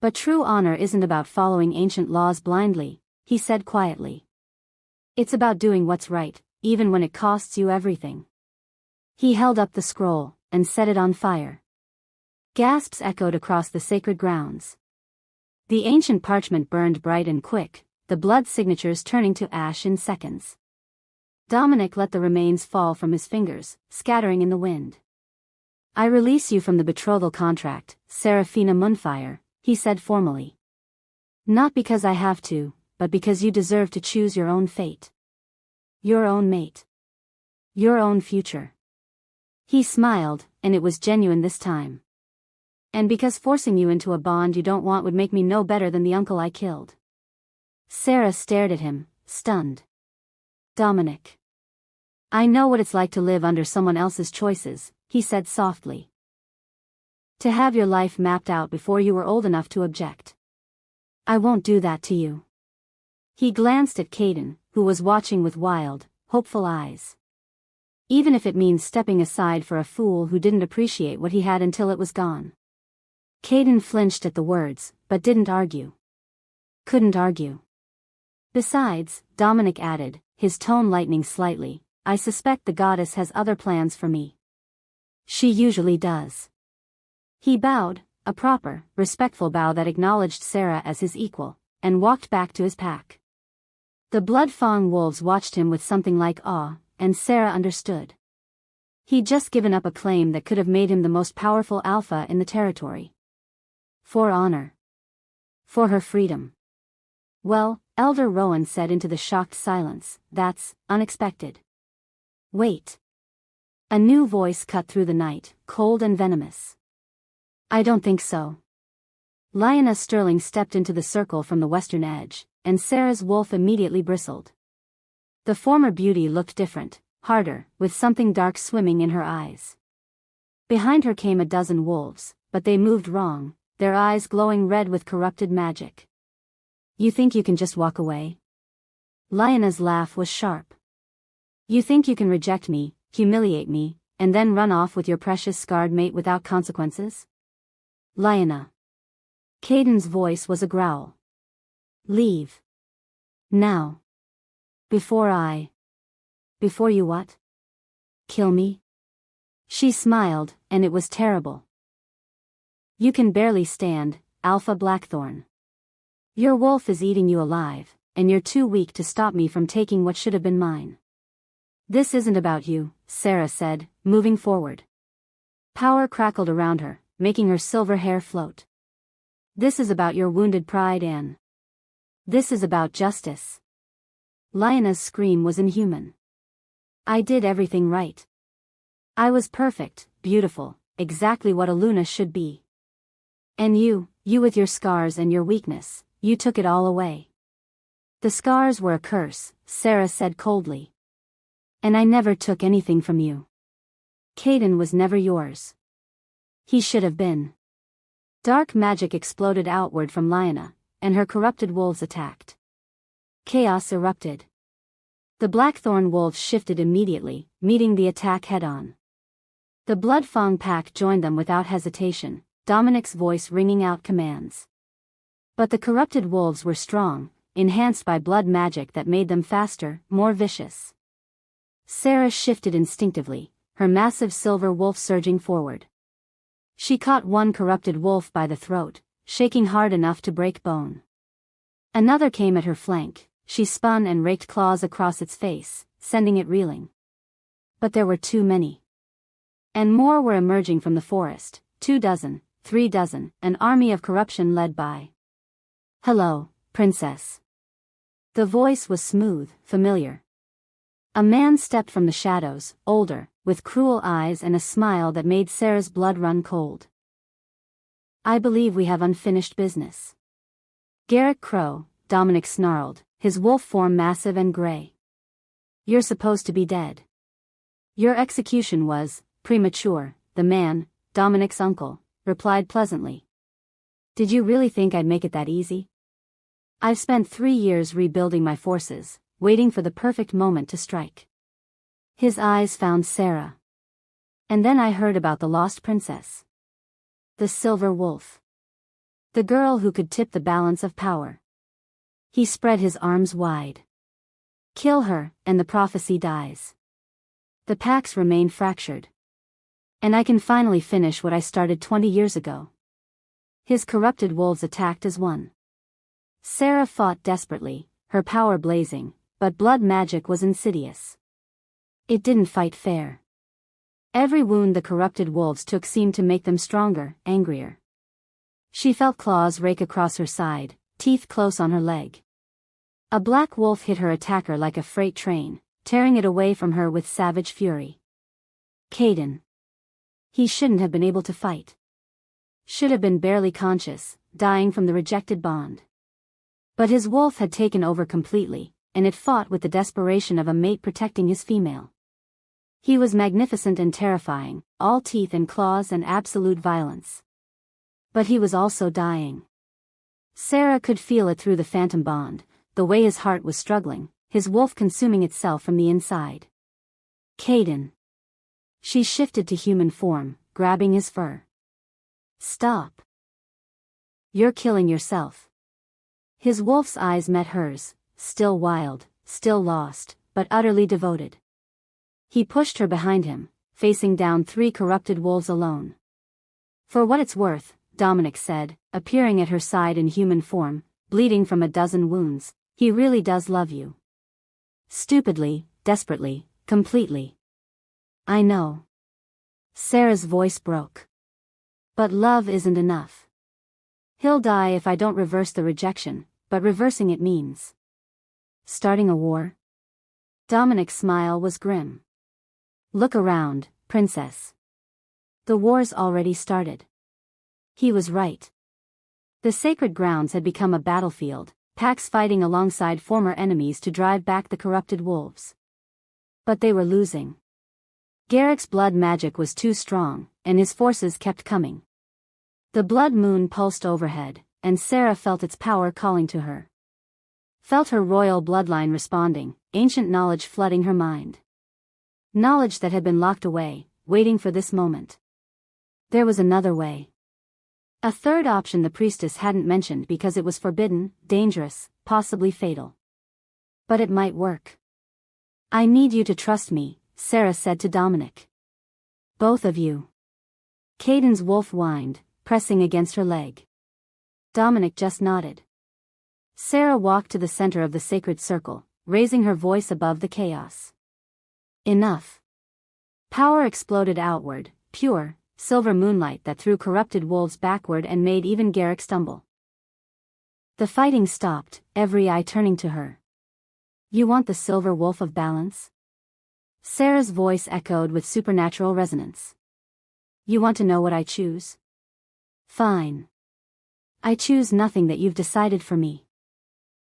But true honor isn't about following ancient laws blindly, he said quietly. It's about doing what's right, even when it costs you everything. He held up the scroll, and set it on fire. Gasps echoed across the sacred grounds. The ancient parchment burned bright and quick, the blood signatures turning to ash in seconds. Dominic let the remains fall from his fingers, scattering in the wind. I release you from the betrothal contract, Seraphina Moonfire, he said formally. Not because I have to, but because you deserve to choose your own fate. Your own mate. Your own future. He smiled, and it was genuine this time. And because forcing you into a bond you don't want would make me no better than the uncle I killed. Sarah stared at him, stunned. Dominic. I know what it's like to live under someone else's choices, he said softly. To have your life mapped out before you were old enough to object. I won't do that to you. He glanced at Caden, who was watching with wild, hopeful eyes. Even if it means stepping aside for a fool who didn't appreciate what he had until it was gone. Caden flinched at the words, but didn't argue. Couldn't argue. Besides, Dominic added, his tone lightening slightly, I suspect the goddess has other plans for me. She usually does. He bowed, a proper, respectful bow that acknowledged Sarah as his equal, and walked back to his pack. The blood-fawn wolves watched him with something like awe, and Sarah understood. He'd just given up a claim that could have made him the most powerful alpha in the territory. For honor. For her freedom. Well, Elder Rowan said into the shocked silence, that's unexpected. Wait. A new voice cut through the night, cold and venomous. I don't think so. Lyanna Sterling stepped into the circle from the western edge, and Sarah's wolf immediately bristled. The former beauty looked different, harder, with something dark swimming in her eyes. Behind her came a dozen wolves, but they moved wrong, their eyes glowing red with corrupted magic. You think you can just walk away? Lyanna's laugh was sharp. You think you can reject me, humiliate me, and then run off with your precious scarred mate without consequences? Lyanna. Caden's voice was a growl. Leave. Now. Before you what? Kill me? She smiled, and it was terrible. You can barely stand, Alpha Blackthorn. Your wolf is eating you alive, and you're too weak to stop me from taking what should have been mine. This isn't about you, Sarah said, moving forward. Power crackled around her, making her silver hair float. This is about your wounded pride, Anne. This is about justice. Lyanna's scream was inhuman. I did everything right. I was perfect, beautiful, exactly what a Luna should be. And you with your scars and your weakness, you took it all away. The scars were a curse, Sarah said coldly. And I never took anything from you. Caden was never yours. He should have been. Dark magic exploded outward from Lyanna, and her corrupted wolves attacked. Chaos erupted. The Blackthorn wolves shifted immediately, meeting the attack head-on. The Bloodfang pack joined them without hesitation, Dominic's voice ringing out commands. But the corrupted wolves were strong, enhanced by blood magic that made them faster, more vicious. Sarah shifted instinctively, her massive silver wolf surging forward. She caught one corrupted wolf by the throat, shaking hard enough to break bone. Another came at her flank, she spun and raked claws across its face, sending it reeling. But there were too many. And more were emerging from the forest, 24, 36, an army of corruption led by. Hello, Princess. The voice was smooth, familiar. A man stepped from the shadows, older, with cruel eyes and a smile that made Sarah's blood run cold. I believe we have unfinished business. Garrett Crow, Dominic snarled, his wolf form massive and gray. You're supposed to be dead. Your execution was premature, the man, Dominic's uncle, replied pleasantly. Did you really think I'd make it that easy? I've spent 3 years rebuilding my forces, waiting for the perfect moment to strike. His eyes found Sarah. And then I heard about the lost princess. The Silver Wolf. The girl who could tip the balance of power. He spread his arms wide. Kill her, and the prophecy dies. The packs remain fractured. And I can finally finish what I started 20 years ago. His corrupted wolves attacked as one. Sarah fought desperately, her power blazing, but blood magic was insidious. It didn't fight fair. Every wound the corrupted wolves took seemed to make them stronger, angrier. She felt claws rake across her side, teeth close on her leg. A black wolf hit her attacker like a freight train, tearing it away from her with savage fury. Kaidan. He shouldn't have been able to fight. Should have been barely conscious, dying from the rejected bond. But his wolf had taken over completely, and it fought with the desperation of a mate protecting his female. He was magnificent and terrifying, all teeth and claws and absolute violence. But he was also dying. Sarah could feel it through the phantom bond, the way his heart was struggling, his wolf consuming itself from the inside. Kaidan. She shifted to human form, grabbing his fur. Stop. You're killing yourself. His wolf's eyes met hers, still wild, still lost, but utterly devoted. He pushed her behind him, facing down 3 corrupted wolves alone. For what it's worth, Dominic said, appearing at her side in human form, bleeding from a dozen wounds, he really does love you. Stupidly, desperately, completely. I know. Sarah's voice broke. But love isn't enough. He'll die if I don't reverse the rejection, but reversing it means starting a war? Dominic's smile was grim. Look around, princess. The war's already started. He was right. The sacred grounds had become a battlefield, packs fighting alongside former enemies to drive back the corrupted wolves. But they were losing. Garrick's blood magic was too strong, and his forces kept coming. The blood moon pulsed overhead, and Sarah felt its power calling to her. Felt her royal bloodline responding, ancient knowledge flooding her mind. Knowledge that had been locked away, waiting for this moment. There was another way. A third option the priestess hadn't mentioned because it was forbidden, dangerous, possibly fatal. But it might work. I need you to trust me, Sarah said to Dominic. Both of you. Kaidan's wolf whined, pressing against her leg. Dominic just nodded. Sarah walked to the center of the sacred circle, raising her voice above the chaos. Enough. Power exploded outward, pure, silver moonlight that threw corrupted wolves backward and made even Garrick stumble. The fighting stopped, every eye turning to her. You want the silver wolf of balance? Sarah's voice echoed with supernatural resonance. You want to know what I choose? Fine. I choose nothing that you've decided for me.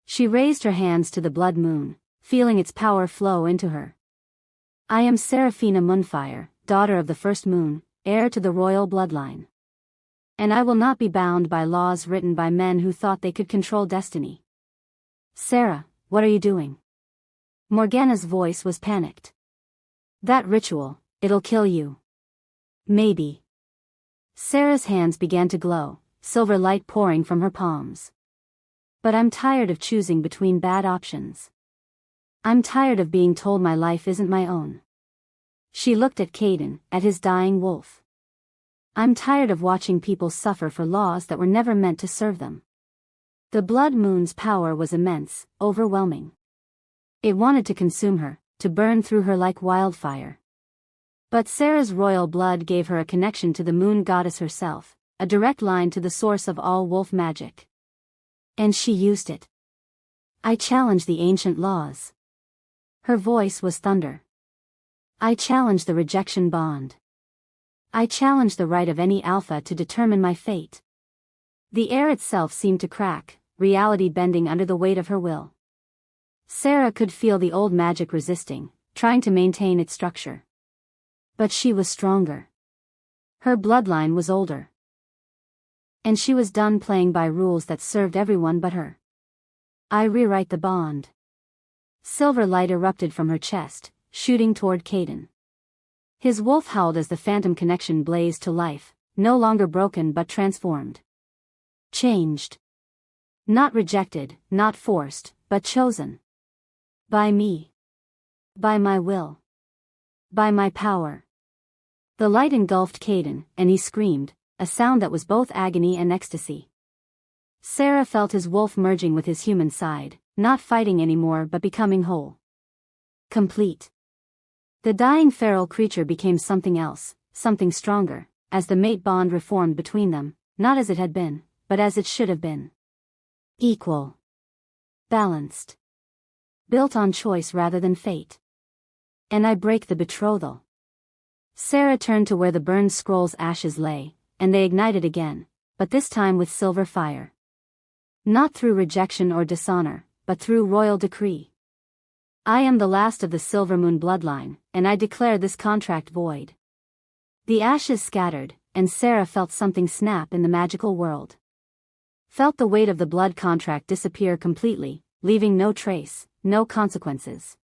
She raised her hands to the blood moon, feeling its power flow into her. I am Seraphina Moonfire, daughter of the first moon, heir to the royal bloodline. And I will not be bound by laws written by men who thought they could control destiny. Sarah, what are you doing? Morgana's voice was panicked. That ritual, it'll kill you. Maybe. Sarah's hands began to glow, silver light pouring from her palms. But I'm tired of choosing between bad options. I'm tired of being told my life isn't my own. She looked at Kaidan, at his dying wolf. I'm tired of watching people suffer for laws that were never meant to serve them. The blood moon's power was immense, overwhelming. It wanted to consume her, to burn through her like wildfire. But Sarah's royal blood gave her a connection to the moon goddess herself, a direct line to the source of all wolf magic. And she used it. I challenge the ancient laws. Her voice was thunder. I challenge the rejection bond. I challenge the right of any alpha to determine my fate. The air itself seemed to crack, reality bending under the weight of her will. Sarah could feel the old magic resisting, trying to maintain its structure. But she was stronger. Her bloodline was older. And she was done playing by rules that served everyone but her. I rewrite the bond. Silver light erupted from her chest, shooting toward Kaidan. His wolf howled as the phantom connection blazed to life, no longer broken but transformed. Changed. Not rejected, not forced, but chosen. By me. By my will. By my power. The light engulfed Kaidan, and he screamed, a sound that was both agony and ecstasy. Sarah felt his wolf merging with his human side, not fighting anymore but becoming whole. Complete. The dying feral creature became something else, something stronger, as the mate bond reformed between them, not as it had been, but as it should have been. Equal. Balanced. Built on choice rather than fate. And I break the betrothal. Sarah turned to where the burned scroll's ashes lay, and they ignited again, but this time with silver fire. Not through rejection or dishonor, but through royal decree. I am the last of the Silvermoon bloodline, and I declare this contract void. The ashes scattered, and Sarah felt something snap in the magical world. Felt the weight of the blood contract disappear completely, leaving no trace, no consequences.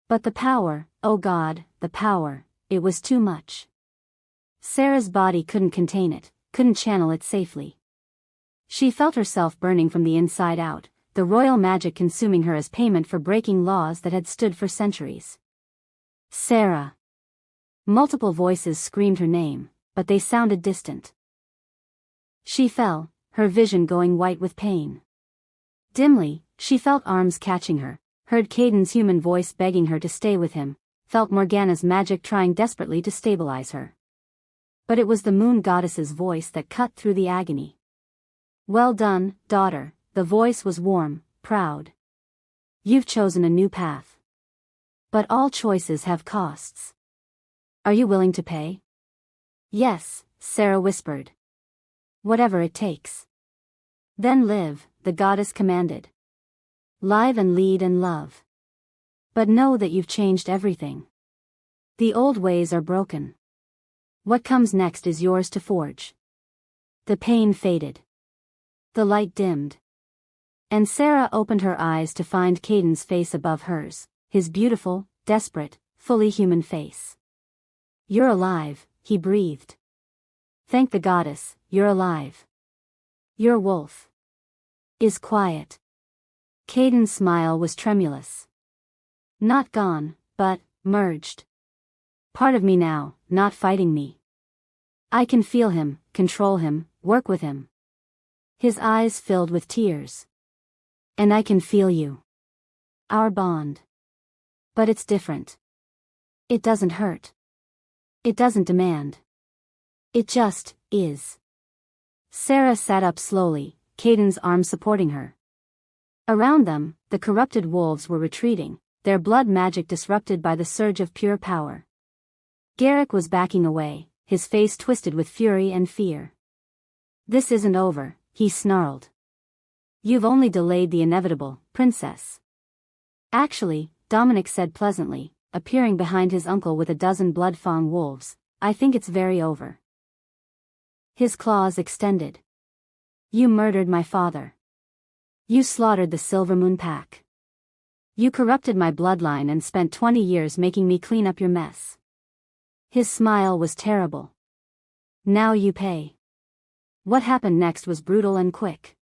But the power, oh God, the power, it was too much. Sarah's body couldn't contain it, couldn't channel it safely. She felt herself burning from the inside out, the royal magic consuming her as payment for breaking laws that had stood for centuries. Sarah. Multiple voices screamed her name, but they sounded distant. She fell, her vision going white with pain. Dimly, she felt arms catching her, heard Caden's human voice begging her to stay with him, felt Morgana's magic trying desperately to stabilize her. But it was the moon goddess's voice that cut through the agony. Well done, daughter, the voice was warm, proud. You've chosen a new path. But all choices have costs. Are you willing to pay? Yes, Sarah whispered. Whatever it takes. Then live, the goddess commanded. Live and lead and love. But know that you've changed everything. The old ways are broken. What comes next is yours to forge. The pain faded. The light dimmed. And Sarah opened her eyes to find Caden's face above hers, his beautiful, desperate, fully human face. You're alive, he breathed. Thank the goddess, you're alive. Your wolf is quiet. Caden's smile was tremulous. Not gone, but merged. Part of me now, not fighting me. I can feel him, control him, work with him. His eyes filled with tears. And I can feel you. Our bond. But it's different. It doesn't hurt. It doesn't demand. It just is. Sarah sat up slowly, Caden's arm supporting her. Around them, the corrupted wolves were retreating, their blood magic disrupted by the surge of pure power. Garrick was backing away, his face twisted with fury and fear. This isn't over, he snarled. You've only delayed the inevitable, princess. Actually, Dominic said pleasantly, appearing behind his uncle with a dozen blood-fawn wolves, I think it's very over. His claws extended. You murdered my father. You slaughtered the Silvermoon pack. You corrupted my bloodline and spent 20 years making me clean up your mess. His smile was terrible. Now you pay. What happened next was brutal and quick.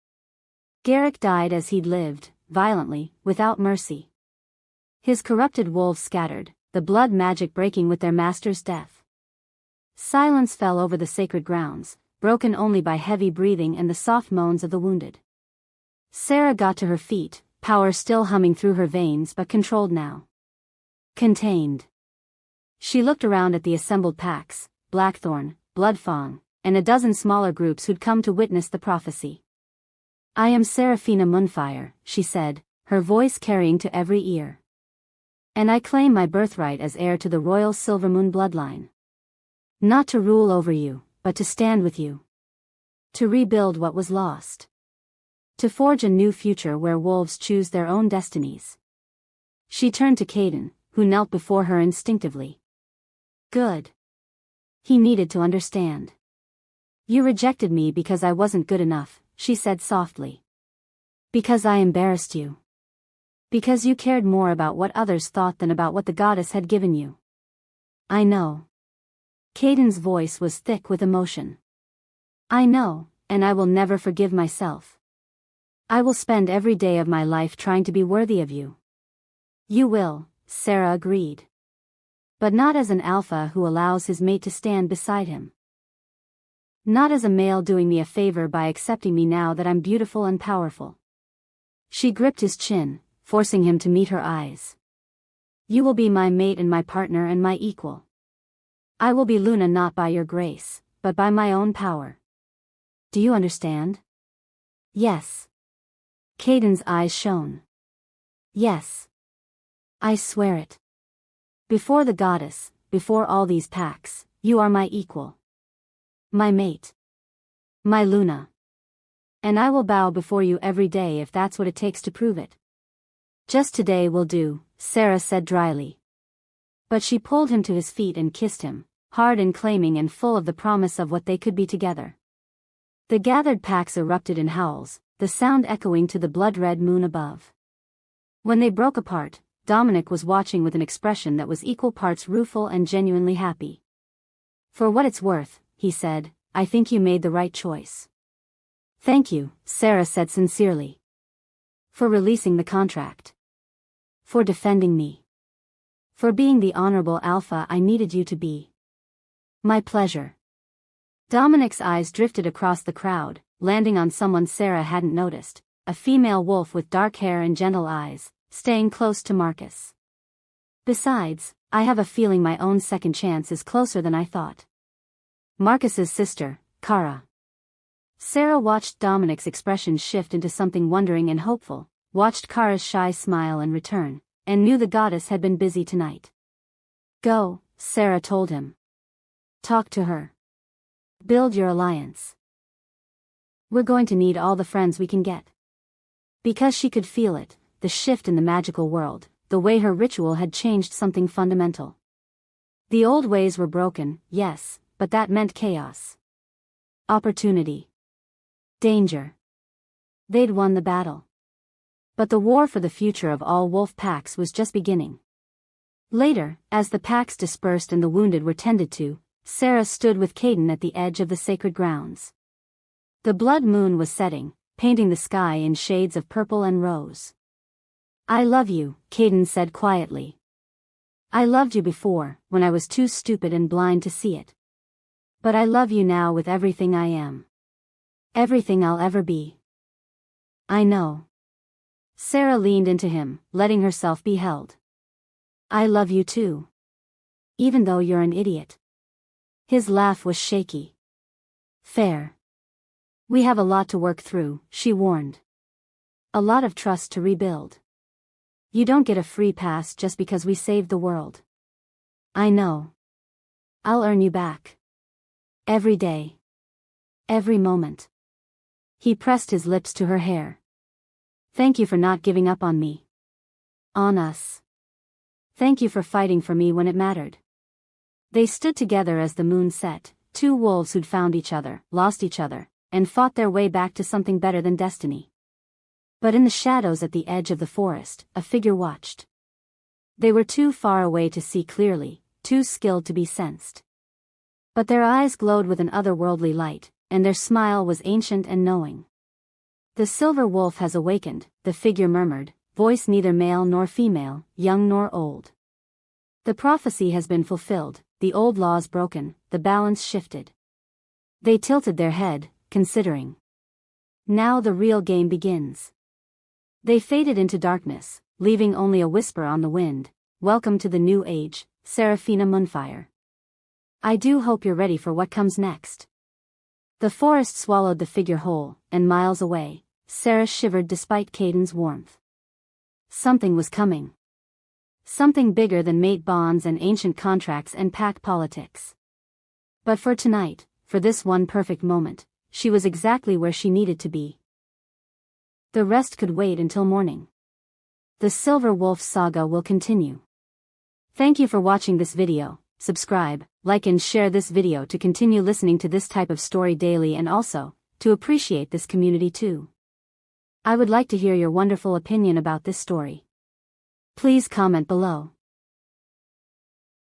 Garrick died as he'd lived, violently, without mercy. His corrupted wolves scattered, the blood magic breaking with their master's death. Silence fell over the sacred grounds, broken only by heavy breathing and the soft moans of the wounded. Sarah got to her feet, power still humming through her veins but controlled now. Contained. She looked around at the assembled packs, Blackthorn, Bloodfang, and a dozen smaller groups who'd come to witness the prophecy. I am Seraphina Moonfire, she said, her voice carrying to every ear. And I claim my birthright as heir to the royal Silvermoon bloodline. Not to rule over you, but to stand with you. To rebuild what was lost. To forge a new future where wolves choose their own destinies. She turned to Caden, who knelt before her instinctively. Good. He needed to understand. You rejected me because I wasn't good enough, she said softly. Because I embarrassed you. Because you cared more about what others thought than about what the goddess had given you. I know. Caden's voice was thick with emotion. I know, and I will never forgive myself. I will spend every day of my life trying to be worthy of you. You will, Sarah agreed. But not as an alpha who allows his mate to stand beside him. Not as a male doing me a favor by accepting me now that I'm beautiful and powerful. She gripped his chin, forcing him to meet her eyes. You will be my mate and my partner and my equal. I will be Luna not by your grace, but by my own power. Do you understand? Yes. Kaidan's eyes shone. Yes. I swear it. Before the goddess, before all these packs, you are my equal. My mate. My Luna. And I will bow before you every day if that's what it takes to prove it. Just today will do, Sarah said dryly. But she pulled him to his feet and kissed him, hard and claiming and full of the promise of what they could be together. The gathered packs erupted in howls, the sound echoing to the blood-red moon above. When they broke apart, Dominic was watching with an expression that was equal parts rueful and genuinely happy. For what it's worth, he said, I think you made the right choice. Thank you, Sarah said sincerely. For releasing the contract. For defending me. For being the honorable alpha I needed you to be. My pleasure. Dominic's eyes drifted across the crowd, landing on someone Sarah hadn't noticed, a female wolf with dark hair and gentle eyes, staying close to Marcus. Besides, I have a feeling my own second chance is closer than I thought. Marcus's sister, Kara. Sarah watched Dominic's expression shift into something wondering and hopeful, watched Kara's shy smile and return, and knew the goddess had been busy tonight. Go, Sarah told him. Talk to her. Build your alliance. We're going to need all the friends we can get. Because she could feel it, the shift in the magical world, the way her ritual had changed something fundamental. The old ways were broken, yes, but that meant chaos. Opportunity. Danger. They'd won the battle. But the war for the future of all wolf packs was just beginning. Later, as the packs dispersed and the wounded were tended to, Sarah stood with Kaidan at the edge of the sacred grounds. The blood moon was setting, painting the sky in shades of purple and rose. I love you, Kaidan said quietly. I loved you before, when I was too stupid and blind to see it. But I love you now with everything I am. Everything I'll ever be. I know. Sarah leaned into him, letting herself be held. I love you too. Even though you're an idiot. His laugh was shaky. Fair. We have a lot to work through, she warned. A lot of trust to rebuild. You don't get a free pass just because we saved the world. I know. I'll earn you back. Every day. Every moment. He pressed his lips to her hair. Thank you for not giving up on me. On us. Thank you for fighting for me when it mattered. They stood together as the moon set, two wolves who'd found each other, lost each other, and fought their way back to something better than destiny. But in the shadows at the edge of the forest, a figure watched. They were too far away to see clearly, too skilled to be sensed. But their eyes glowed with an otherworldly light, and their smile was ancient and knowing. The silver wolf has awakened, the figure murmured, voice neither male nor female, young nor old. The prophecy has been fulfilled, the old laws broken, the balance shifted. They tilted their head, considering. Now the real game begins. They faded into darkness, leaving only a whisper on the wind. Welcome to the new age, Seraphina Moonfire. I do hope you're ready for what comes next. The forest swallowed the figure whole, and miles away, Sarah shivered despite Kaidan's warmth. Something was coming. Something bigger than mate bonds and ancient contracts and pack politics. But for tonight, for this one perfect moment, she was exactly where she needed to be. The rest could wait until morning. The Silver Wolf saga will continue. Thank you for watching this video. Subscribe, like and share this video to continue listening to this type of story daily and also, to appreciate this community too. I would like to hear your wonderful opinion about this story. Please comment below.